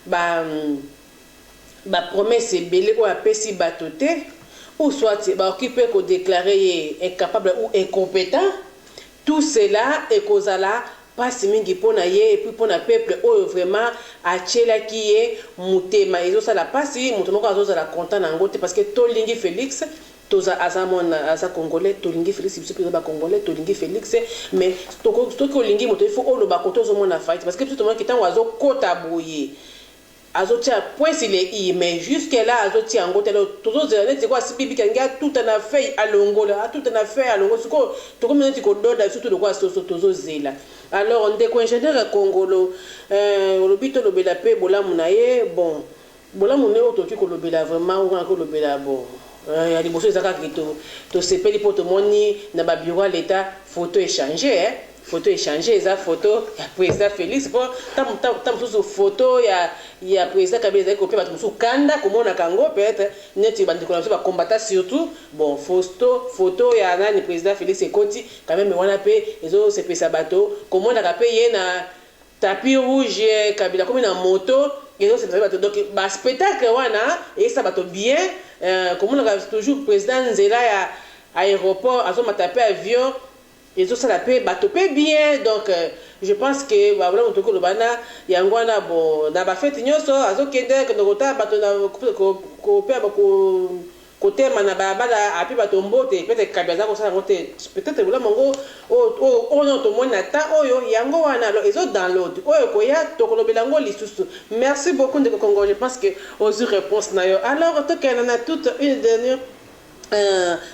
A: ba promesse belé ko apesi batote ou soit ba occupé ko déclarer incapable ou incompétent tout cela et kozala pasi mingi pona ye et puis pona peuple oyo vraiment achela ki ye mutema ezo sala pasi mutu moko azo sala content nango te parce que tolingi Félix toza azamona aza congolais tolingi Félix biso pe ba congolais tolingi Félix mais toko olingi moto il faut oloba koto zo mona fight parce que tout le monde qui tango azo kota boye azo tia point s'il est i mais jusque là azo tia ngo telo tozo zela neti kwa sibibi kanga tout en a fait alongola tout en a fait alongo siko toko minute ko doda surtout de quoi tozo zela alors on déco ingénieur congolo lobito lobela pe bolamu na ye bon bolamu ne otoki ko lobela vraiment ou encore lobela bon ya liboso ezaka to sepeli po to moni na ba bureau l'état photo échanger photo échanger eza photo ya président Félix bon tam sous photo ya président Kabila ko pe ba musu kanda komona kango peut-être neti ba ndiko na ba combattant surtout bon photo ya nani président Félix ekoti quand même wana pe ezo se pesa bato komona ka pe ye na tapis rouge Kabila comme na moto ezo se pesa bato donc ba spectacle wana et ça bato bien komona toujours président Nzela ya aéroport azo mataper avion et tout ça la paix bateau paix bien donc je pense que voilà on toko lobana yangwana bon na ba fête nyoso azo kende que ndokota bateau na ko pe ko côté mana bala api bateau mbote peut-être kabaza ko ça monter peut-être voilà mongo on non to mona ta oyo yango wana alors ils ont download oyo ko ya toko lobelango lisusu merci beaucoup de Congo je pense que aux réponses na yo alors to kana na toute une dernière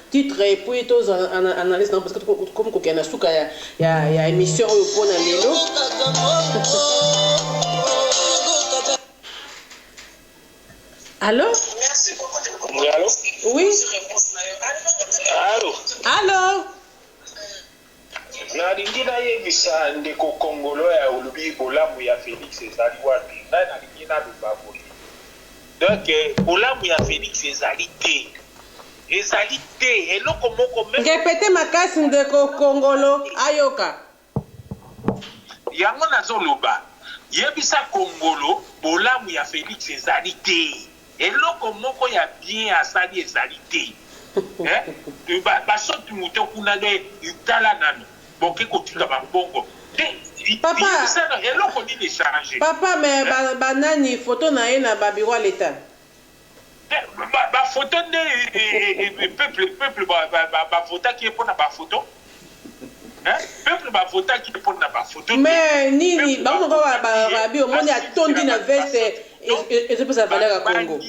A: titre et puis tous analyse parce que comme qu'on a souka ya émission au point lelo allô merci beaucoup allô oui allô
D: na lingina yebisa ndeko kongolo ya olubi bolamu ya Félix ezali wapi ngai na lingina lubabo donc bolamu ya Félix ezali te ezalité eloko moko même
A: répétez makasi ndeko kongolo ayoka
D: yango nazoloba yebisa kongolo bolamu ya Félix ezalité eloko moko ya bien asali ezalité basoti muto kuna de itala nano boke kotika bambongo
A: papa
D: eloko nini changer
A: papa mais banani photo na ye na babiro à l'état
D: ba photo de peuple ba photo qui est pour na ba photo peuple ba photo qui est pour na ba photo
A: mais nini ba ngo ba rabi au monde atondi na veste et c'est pour ça valeur à Congo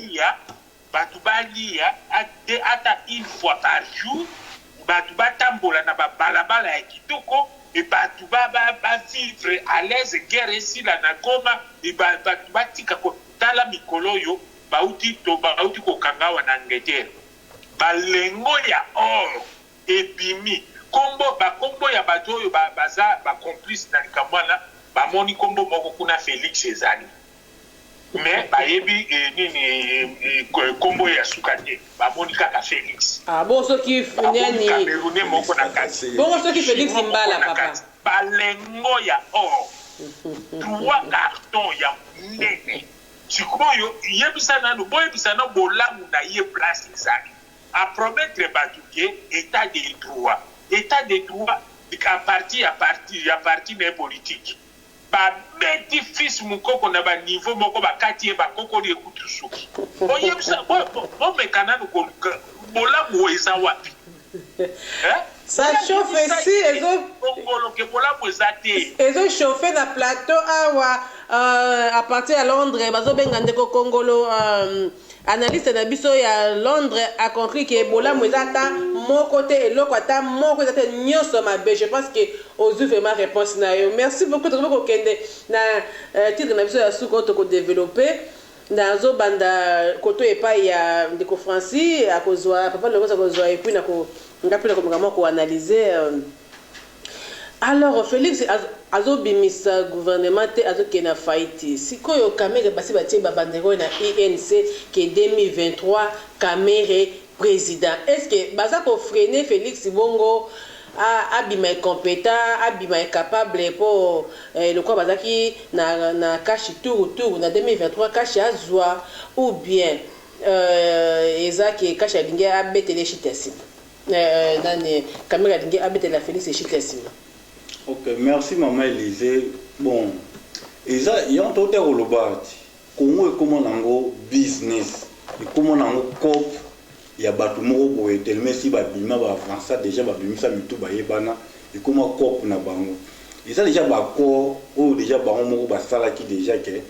D: batu balia ata une fois par jour batu batambola na ba balabala ya kitoko et batu ba vivre à l'aise guerre ici la na Goma et batu batika ko tala mikolo yo bauti kokangawa na Angleterre balengo ya or ebimi kombo ya bato oyo baza ba complice na likamwana bamoni kombo moko kuna Félix ezali mais bayebi nini kombo ya sukanye bamoni kaka Félix
A: bon soki nani
D: Camerounais moko na kati
A: bon soki Félix Mbala papa
D: balengo ya or 3 cartons ya nene sikoyo yebisa nanu boyebisa na bolamu na ye place ezali a promettre batu ke état de droit à parti des politiques ba meti fils mukoko na ba niveau moko ba kati ba kokoli ekutu suki boyebisa bo mekana no bolamu eza wapi
A: ça chauffe ici ils ont chauffé na plateau awa à partir à Londres bazo benga ndeko Kongolo analyste na biso ya Londres a compris que bolamu ezata mon côté eloko ata moko ezata nyoso mabe je pense que ozu vraiment réponse na yo merci beaucoup de ko kende na titre na biso ya suko to ko développer nazo banda koto epa ya ndeko Francis akozwa papa le akozwa et puis na ko ngapela ko ngamo ko analyser alors Félix azobimisa gouvernement te azokena faiti sikoyo kamere basi batie babandero na INC que 2023 kamere président est-ce que baza ko freiner Félix bongo abima compétent abima capable pour le quoi bazaki na cash tour na 2023 cash azwa ou bien ezaki cash alinga abetele chitasi nani kamera alinga abetele Félix chitasi
C: Ok, merci maman Élisée. Bon, il y a un total au Lobati. Comment est comment nango business et comment nango cop il y a batu moko boye tellement si ba bima ba avancer déjà ba bimisa mitu ba yebana et comment cop na bango. Et ça déjà ba ko ou déjà bango moko ba sala ki déjà que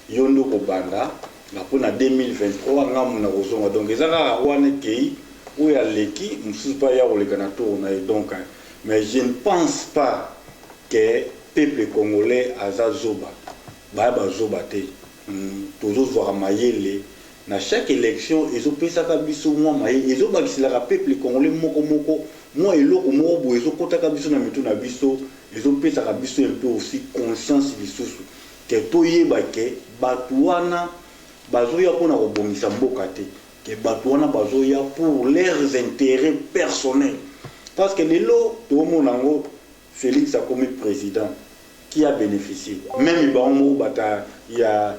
C: yondo ko banda na pona 2023 ngamu na kozonga donc ezaka wana kei ou ya leki mususu pa ya kolekana tourna et donc mais je ne pense pas que peuple congolais aza zoba ba zoba te toujours voir mayele na chaque élection ils ont pesa ka biso moi maye ils ont bakisila ka peuple congolais moko moi eloko moko bo ils ont kota ka biso na mitu na biso ils ont pesa ka biso un peu aussi conscience lisusu que toyeba ke batuana bazoya pona kobongisa mboka te que batuana bazoya pour leurs intérêts personnels parce que lelo to monango Félix a comme président qui a bénéficié même bango bata il y a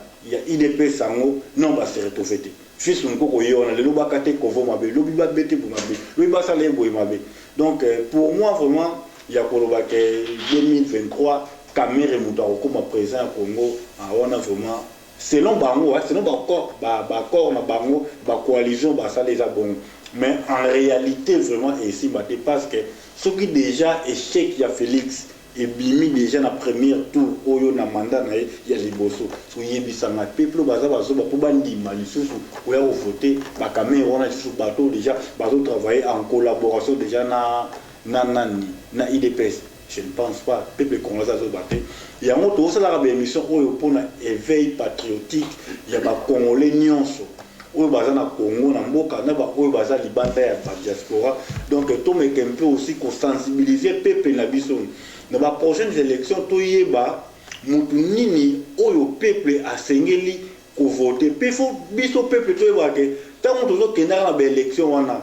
C: IDP sango non ba se retrouver fils ngoko yona lelo bakate kovo mabe lobi ba bete bu mabe lobi ba sale boy mabe donc pour moi vraiment il y a koloba que 2023 Kamere Moutaro comme président Congo on a vraiment selon bango selon corps na bango ba coalition ba sale za bon mais en réalité vraiment ici parce que ce qui déjà échec il y a Félix et bimi déjà na premier tour oyo na mandat na ya liboso so yebisanga peuple baza bazoba po bandima lisusu oya voter ba Kamere wana lisusu bato déjà bazo travailler en collaboration déjà na IDPS. Je ne pense pas peuple congolais azo battre il y a un autre ça la émission oyo pona éveil patriotique il y a ba congolais nyonso oyo baza na Congo na mboka na ba oyo baza libanda ya diaspora donc to meke un peu aussi ko sensibiliser peuple na biso na ba prochaines élections to yeba mutu nini oyo peuple asengeli ko voter pe fo biso peuple to yeba ke tango tozo kenda na ba élection wana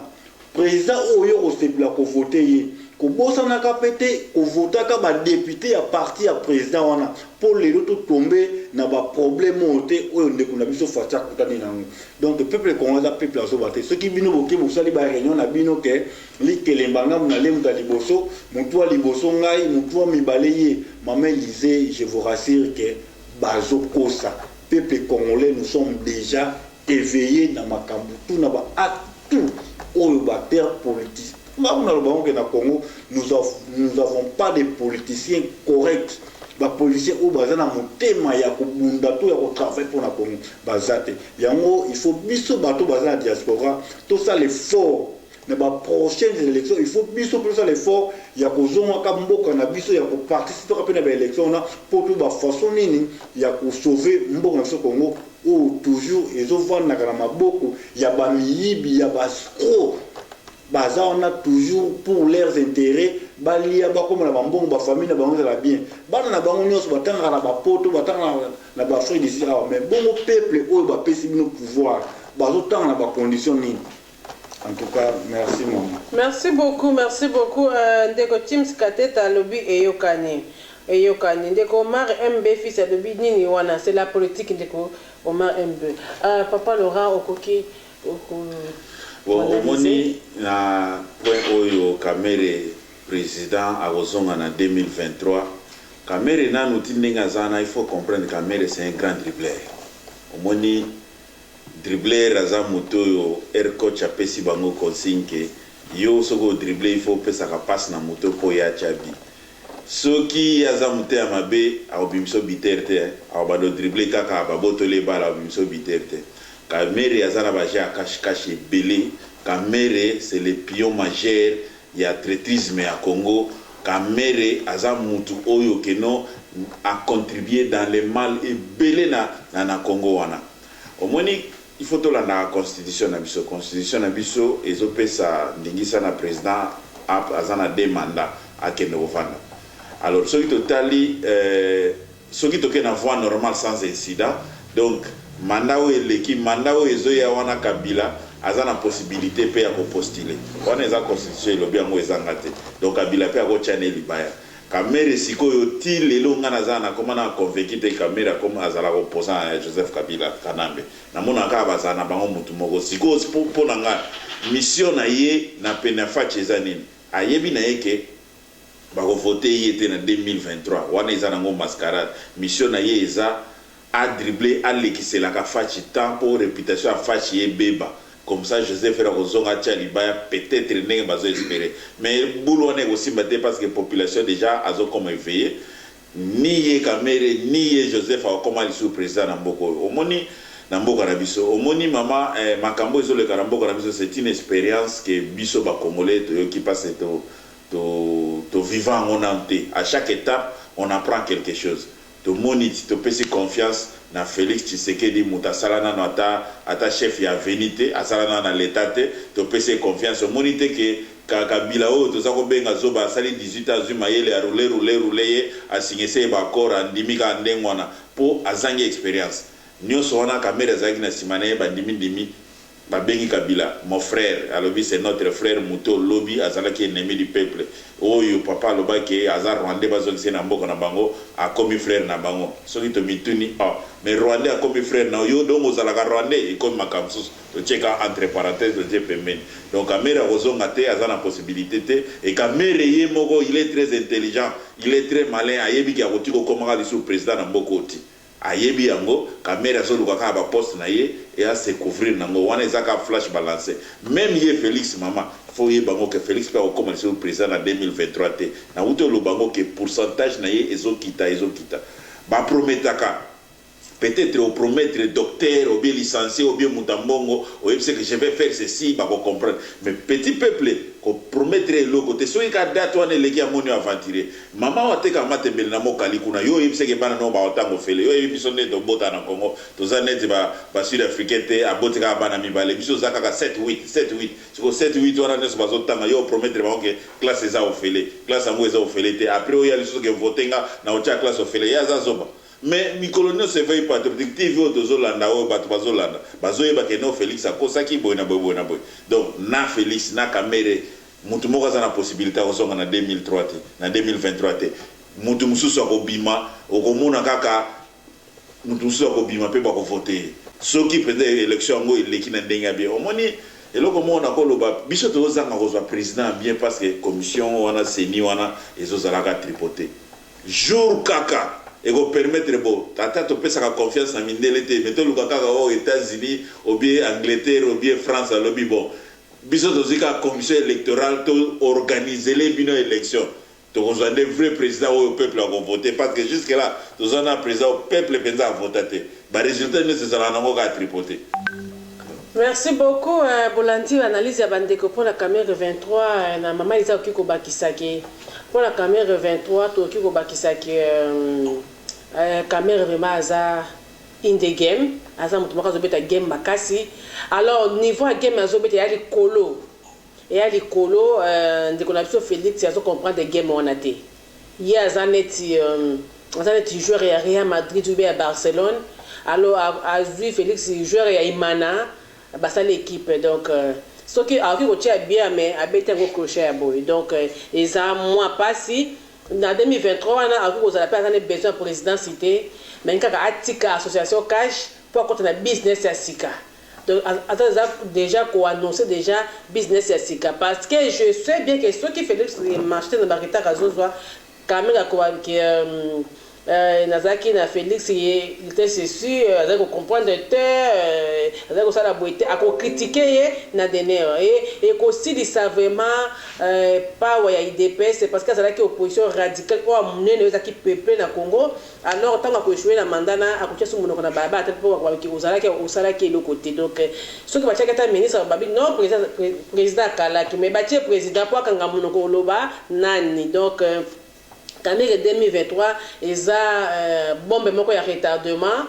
C: président oyo ko sepla ko voter ye ko bosana ka pété ko voter ka ba député ya parti ya président wana pour les autres tomber na ba problème monté oyo ndeko na biso fatia kutani nango donc peuple congolais peuple azo baté ce qui bino boké bo sali ba réunion na bino ke li kelembanga na lemta liboso mutu wa liboso ngai mutu wa mibaleye maman Élisée je vous rassure que bazo kosa peuple congolais nous sommes déjà éveillés na makambu tout na ba acte oyo ba terre politique. Congo, nous n'avons pas de politiciens corrects. Les politiciens au bazar na motema ya kobunda to ya ko travailler pour la Congo bazate. Yango il faut biso bato bazar diaspora tout ça l'effort. Mais ba prochaines élections il faut biso plus ça l'effort ya ko zonga ka mboka na biso ya ko participer à la élection na pour tout ba façon nini ya ko sauver mboka na Congo ou toujours ils ont vendre na maboko ya ba miyibi ya ba scro baza on a toujours pour leurs intérêts balia ba comme na bambongo ba famille na bango la bien bana na bango nyos batanga na ba poto batanga na ba frère d'ici mais bon peuple o ba pesi bino pouvoir bazo tanga na ba condition ni en tout cas merci maman
A: merci beaucoup ndeko Tims Kateta lobby eyokani ndeko Omar MB fils lobby nini wana c'est la politique ndeko Omar MB papa Laurent okoki
B: omoni na point oyo Kamere président akozonga na 2023 Kamere nanu tindinga zana il faut comprendre Kamere c'est un grand dribbleur omoni dribbleur aza moto yo coach apesi bango consigne ke yo soko dribbler il faut pesa ka passe na moto po ya chabi soki aza moto ya mabe akobimiso biterte akobado dribbler kaka babotole bala akobimiso biterte Kamere azana baje akash belé Kamere c'est le pion majeur ya traîtrisme à Congo Kamere aza mutu oyo keno a contribué dans le mal et belé na Congo wana omoni il faut to la constitution na biso ezopesa ndingisa na président azana deux mandats à Kenovana alors ce qui totali ce qui toke na voie normale sans incident donc mandat ou l'équipe mandat ou ezoya wana Kabila azana possibilité pe ya postuler wana eza constitution lobi yango ezangate donc Kabila pe ako chane libaya Kamere sikoyo ti lelo ngana zana komana convaincu te Kamere comme azala opposant à Joseph Kabila Kanambe na mona ka bazana bango mutu moko sikoyo pona nga mission na ye na penafa chezanini ayebi na yeke voter y était en 2023 wana eza nango mascarade mission na ye eza a dribbler a lekise la fachi temps pour réputation a fachi e beba comme ça Joseph era kozonga tia libaya peut-être ndenge bazo espérer mais boulot on est aussi batté parce que population déjà azo comme éveillé ni ye Kamere ni ye Joseph a comme ali sous président na mboko omoni na mboka na biso omoni mama makambo ezo le karamboka na biso c'est une expérience que biso ba congolais qui passe to vivant en entier à chaque étape on apprend quelque chose to moniti to pesi confiance na Félix Tshisekedi mutasalana na ata chef ya venite asalana na l'état te to pesi confiance monite que Kabila o to zako benga zoba sali 18 ans mayele a rouler a signé se ba corps andimika ndengwana pour azangi expérience nyoso wana Kamere zaki na simane ba ndimi ba bengi Kabila mon frère alobi c'est notre frère Muto lobi azalaki ennemi du peuple oyo papa loba ke azar rwandais bazongisi na mboka na bango a komi frère na bango soki to mituni mais rwandais a komi frère na yo donc ozalaka rwandais et comme makamsus to cheka entre parenthèses de pembeni donc Kamere ozonga te azana possibilité te et Kamere ye moko il est très intelligent il est très malin ayebi ki akotiko komaka lisu président na mboka oti ayebi yango Kamere azoluka ka ba poste na ye et à se couvrir nango wana ezaka flash balancer même ye Félix mama faut ye bango que Félix pa commencer au président en 2023 te na uto lo bango que pourcentage na ye ezokita ba prometaka peut-être au promettre docteur ou bien licencié ou bien mutambongo ou bien que je vais faire ceci ba comprendre mais petit peuple ko promettre le côté so ka date wana leki ya moni aventurer mama wateka matembele na mokali kuna yo yebise ke bana no ba otango fele yo yebiso ne to bota na Congo to za net ba sud africain te abotika bana mibale biso zaka ka 7 8 so 7 8 wana ne so bazotanga yo promettre ba que classe za ofele classe amu za ofele te après yo yali so ke votenga na ocha classe ofele ya za zoba mais mi colonel se veille patriotique TV au dozolanda o bato bazolanda bazoyeba ke no Félix akosaki boy na boy donc na Félix na Kamere mutu moko za na possibilité kozonga na 2003 te na 2023 te mutu mususu akobima okomona kaka mutu mususu akobima pe bako voter soki président élection ngo eleki na ndenge bien omoni eloko mona koloba biso tozanga kozwa président bien parce que commission wana seni wana ezozalaka tripoter jour kaka et vous permettre bon tata to pesa ka confiance na mindele te meto lukaka aux États-Unis ou bien Angleterre ou bien France à lobby bon biso tozika commission électorale to organiser les bino élections to rejoindre des vrais présidents au peuple à voter parce que jusque là nous on a président au peuple penza voter ba résultat ne se sera nango ka tripoter.
A: Merci beaucoup Bolandi analyse ya bandeko pour la Kamere 23 na mama Lisa okiko bakisaki pour la Kamere 23 to okiko bakisaki Kamere vraiment aza in the game aza mutu moko azobeta game makasi alors niveau ya game azobeta ya likolo ndeko na biso Félix azo comprendre des game wana te ye aza neti joueur ya Real Madrid ou bien à Barcelone alors azui Félix joueur ya Imana basa l'équipe donc ce qui a kotia bien mais abeta ngo crochet ya boy donc eza moi passi na 2023 wana akozala pe azana besoin président cité mais kaka atika association cash pour contre na business ya sika donc déjà ko annoncer déjà business ya sika parce que je sais bien que ceux qui Félix marché na barita kazozwa quand même ko nazaki na Félix il était ceci azako comprendre te azako sala boité ako critiquer na dernier et aussi il savait vraiment pas ouais IDPS c'est parce que azaki opposition radicale ou munene ezaki peuple na Congo alors tant que jouer na mandana akotia su munoko na baba te pour ko osalaki le côté donc ce que bachaka ta ministre babi non président kala qui mais batie président pour kanga munoko loba nani donc Kamere 2023 eza bombe moko ya retardement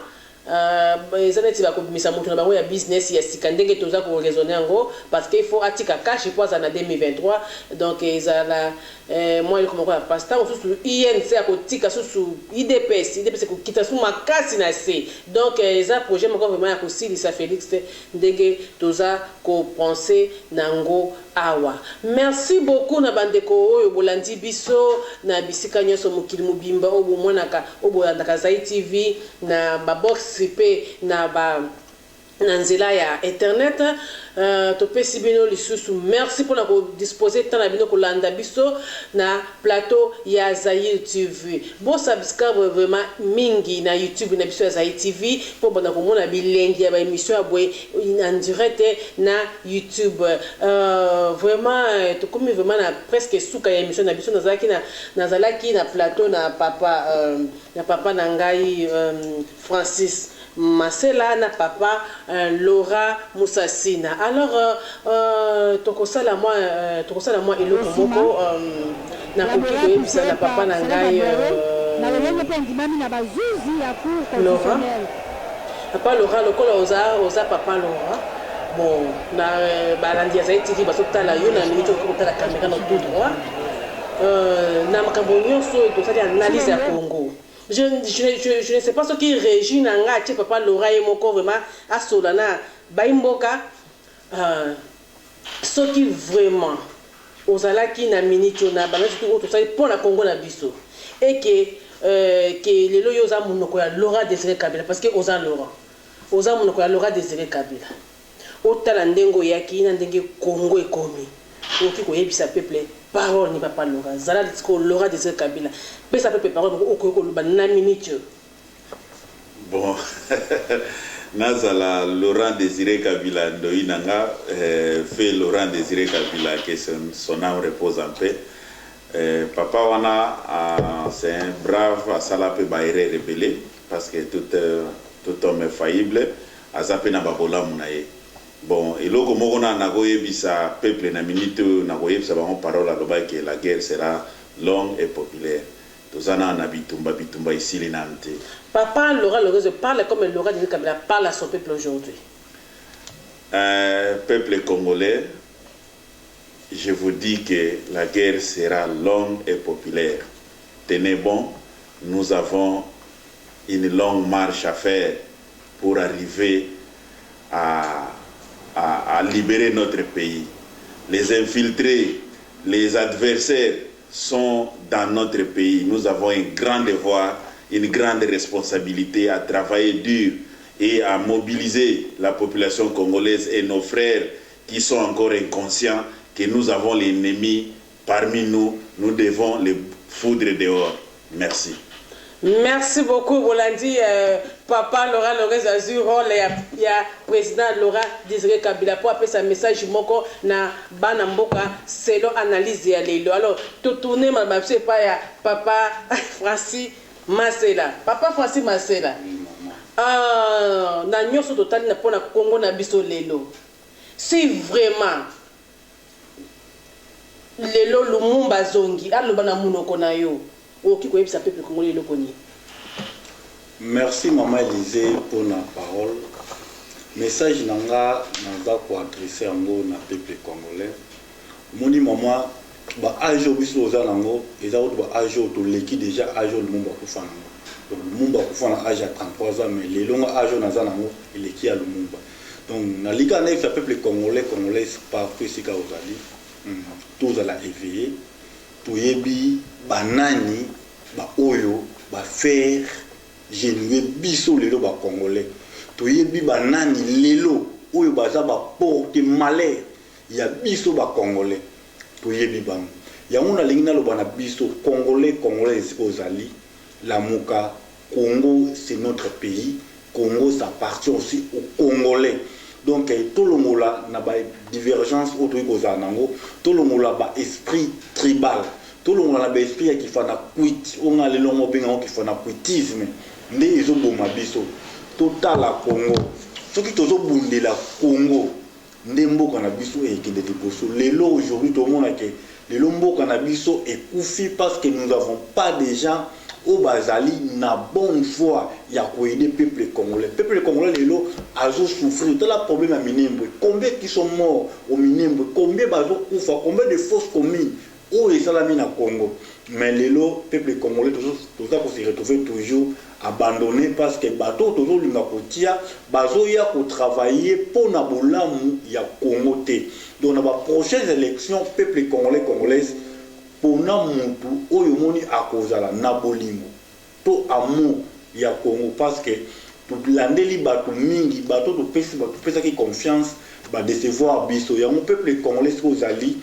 A: eza neti ba komisa mutu na bango ya business ya sika ndenge toza ko raisonner yango parce que il faut atika cash pour ça na 2023 donc eza la moi il komoko ya pasta sous INC akotika sous IDPS ko kita sous makasi na C donc eza projet moko vraiment ya ko silisa Félix ndenge toza ko penser nango awa. Merci beaucoup na bandeko oyo bolandi biso na bisika nyoso mokili mobimba obo monaka obo andaka Zai TV na ba box pe na ba Nanzela ya internet topesi bino lisusu merci pour la disposer tant na bino kolanda biso na plateau ya Zaïre TV bon subscribe vraiment mingi na YouTube na biso ya Zaïre TV pour bana komona bilengi ya ba émission ya boy en direct na YouTube vraiment to comme vraiment na presque suka ya émission na biso nazalaki na plateau na papa na ngai Francis Masela na papa Laura Musasina. Alors tokosala moi eloko moko na koki ko na papa na ngai Laura. Papa Laura lokola oza papa Laura. Bon na balandi ya Zaïre TV basotala yo na minute ko tala caméra na tout droit. Na makambo nyonso tosali analyse ya Congo. Je ne sais pas ce qui régit nanga tche papa Laura et moko vraiment à Solana baimboka ce qui vraiment ozala ki na minute na bana tout ça pour la Congo na biso et que les loyo za munoko ya Laura Désiré Kabila parce que oza munoko ya Laura Désiré Kabila otala ndengo yaki na ndenge Congo ekomi oki koyebisa peuple parole ni papa Laura zala disco Laura Désiré Kabila mais ça peut parole ko luba na minute
B: bon nazala Laurent Désiré Kabila ndoinanga fait Laurent Désiré Kabila que son âme repose en paix papa wana c'est un brave asala pe baire rebelle parce que tout homme est faillible azape na babola munaye. Bon, et là, comme on a bisa peuple na minute na koyebisa ba parole aloba que la guerre sera longue et populaire. Tous ça na bitumba ici les nantes.
A: Papa Laura Lorez parle comme Laura Désiré Kabila parle à son peuple aujourd'hui.
B: Peuple congolais, je vous dis que la guerre sera longue et populaire. Tenez bon, nous avons une longue marche à faire pour arriver à libérer notre pays. Les infiltrés, les adversaires sont dans notre pays. Nous avons un grand devoir, une grande responsabilité à travailler dur et à mobiliser la population congolaise et nos frères qui sont encore inconscients que nous avons l'ennemi parmi nous. Nous devons les foudre dehors. Merci.
A: Merci beaucoup, Rolandi. Papa Laura Lorez Azuro, il y a président Laura Désiré Kabila pour appeler sa message moko na banamboka selon analyse ya lelo. Alors, tout tourner ma c'est pas ya papa Francis Masela. Papa Francis Masela. Na nyoso total na pona Congo na biso lelo. Si vraiment lelo Lumumba zongi aloba na munoko na yo.
C: Merci Maman Élisée pour la parole. Message nanga naza ko adresser ngo na peuple congolais. Moni maman ba ajo biso oza nango eza ko ba ajo to leki déjà ajo Lumumba kufa nango. Donc Lumumba kufa na âge à 33 ans mais les longs ajo naza nango leki ya Lumumba. Donc na liga na fa peuple congolais partout ici ka ozali. Tous à la éveiller. Toyebi banani ba oyo ba faire genuer biso lelo ba congolais toyebi banani lelo oyo baza ba porte malheur ya biso ba congolais toyebi bam ya mona lingina lo bana biso congolais ozali la muka Congo c'est notre pays Congo ça appartient aussi aux Congolais donc tout le monde na ba divergence autour kozana nango tout le monde ba esprit tribal tout le monde a l'esprit qui fait na quit on a les longs benga qui fait na quitisme nde ezo boma biso total la Congo soki tozo bundela Congo nde mboka na biso e kende liboso lelo aujourd'hui tout le monde que lelo mboka na biso ekufi parce que nous n'avons pas de gens au bazali na bonne foi ya ko aider peuple congolais lelo azo souffrir de la problème à Minembwe combien qui sont morts au Minembwe combien bazo kufa combien de fausses communes où est salami na Congo mais lelo peuple congolais tout ça pour se retrouver toujours abandonné parce que bateau toujours linga kotia bazo ya ko travailler pour na bolamu ya Congo té donc na ba prochaines élections peuple congolaise pour na mutu oyo moni akozala na bolingo to amour ya Congo parce que landeli bato mingi bato to pesa ki confiance ba décevoir biso ya mon peuple congolais aux alliés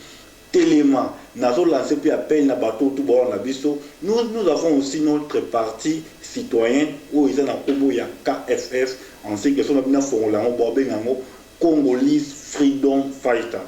C: tellement nazo lancer puis appel na bato tout bon na biso nous avons aussi notre parti citoyen où ils ont un combo ya KFF en ce que son abina fongolango bobengango Congolese Freedom Fighter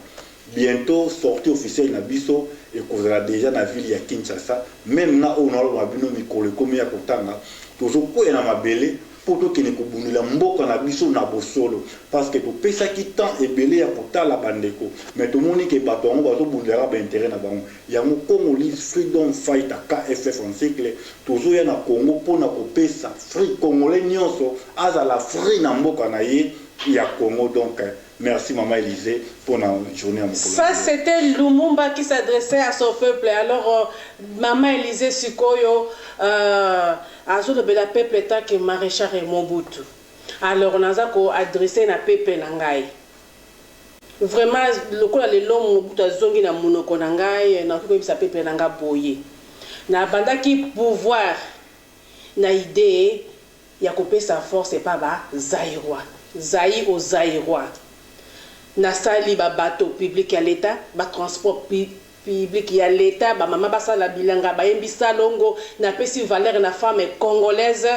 C: bientôt sortie officielle na biso et kozala déjà na ville ya Kinshasa même na on a bino mikolo komi ya kotanga toujours ko na mabele poto kene kobunila mboka na biso na bosolo parce que to pesa ki temps ebele ya kotala bandeko mais to moni ke bato ngo bazo bundela ba intérêt na bango ya mo Congolese Freedom Fighter KFF en cycle toujours ya na Congo pona ko pesa free congolais nyonso azala free na mboka na ye ya Congo donc merci Maman Élysée pour la journée à mon
A: Ça c'était Lumumba qui s'adressait à son peuple. Alors Maman Élysée Sikoyo azo de bela peuple tant que maréchal Mobutu. Alors on a adressé na peuple nangai. Vraiment le ko le long Mobutu azongi na monoko nangai na ko bisa peuple nanga boye. Na banda ki pouvoir na idée ya couper sa force et pas ba Zaïrois. Zaï aux Zaïrois. Nasali ba bateau public à l'état, ba transport public à l'état, ba mama basa la bilanga ba yembisa longo na pesi valeur na femme congolaise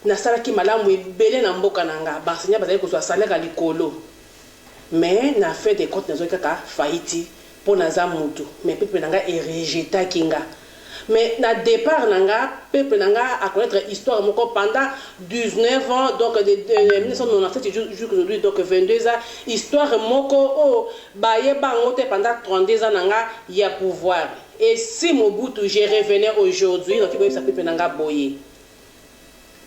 A: na sala ki malamu ebele na mboka nanga ba senya ba ko so salaire à likolo. Mais na fait des comptes nazo kaka faillite pour naza mutu, mais peuple nanga est rejeté kinga. Mais na départ nanga peuple nanga a connaître histoire moko pendant 19 ans donc de 1997 jusqu'aujourd'hui donc 22 ans histoire moko oh baye bangote pendant 32 ans nanga ya pouvoir et si Mobutu je revenais aujourd'hui donc il ça peuple nanga boye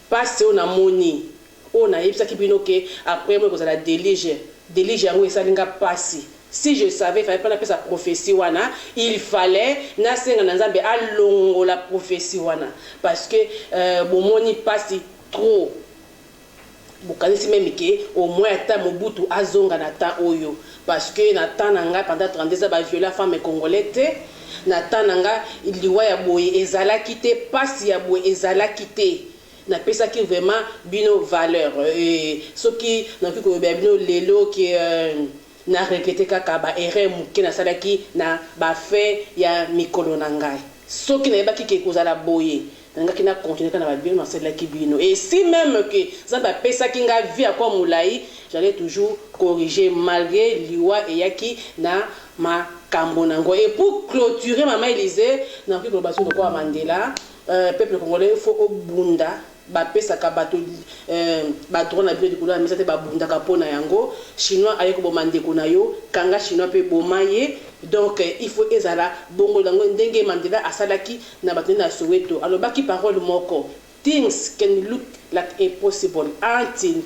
A: parce on a moni on a yebisa kibino ke après moi ko za la délige yango esalinga passi. Si je savais, il fallait pas appeler sa prophétie wana, il fallait nasenga nanzambe alongo la prophétie wana parce que bon moni passe trop. Bukani même que au moins ata Mobutu azonga na ta oyo parce que na ta nanga pendant 32 ans ba violer femme congolaise na ta nanga liwa ya boye ezala kité passe ya boye ezala kité na pesa ki vraiment bino valeur et ce qui na ki ko bino lelo qui na regretté kaka ba erreur muke na salaki na ba fait ya mikolo na ngai soki na yebaki ke kozala boye nanga kina continuer kana ba bien na salaki bino et si même que ça ba pesa ki nga vie akwa mulai j'allais toujours corriger malgré liwa et yaki na ma kambo nango et pour clôturer Maman Élysée na ki collaboration de quoi Mandela peuple congolais faut obunda ba pesa ka bato ba drone na bio de couleur mais ça te ba bunda ka pona yango chinois ayeko bomande ko na yo kanga chinois pe bomaye donc il faut ezala bongo lango ndenge Mandela asalaki na bato na Soweto alors baki parole moko things can look like impossible until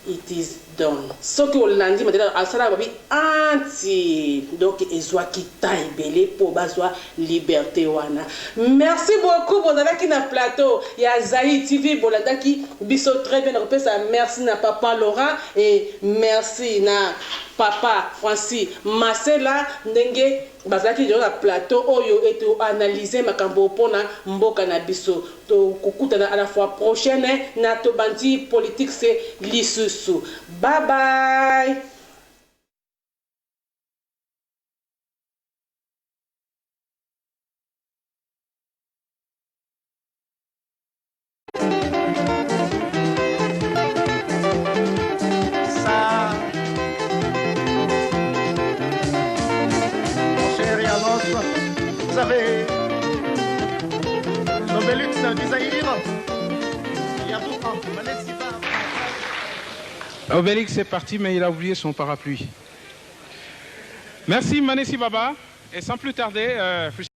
A: it is done ce que Hollandi Mandela asala babi anti donc ezwa kitai belé pour bazwa liberté wana. Merci beaucoup pour d'avoir qui na plateau ya Zaï TV boladaki biso très bien repère ça merci na papa Laurent et merci na papa Francis Marcela ndenge bazaki dans la plateau oyo et to analyser makambo pona mboka na biso to kukutana à la fois prochaine na to bandi politique c'est lisusu. Bye bye.
G: Vous avez l'Obélix du Zaïre.
H: Obélix est parti, mais il a oublié son parapluie. Merci Manessi Baba. Et sans plus tarder,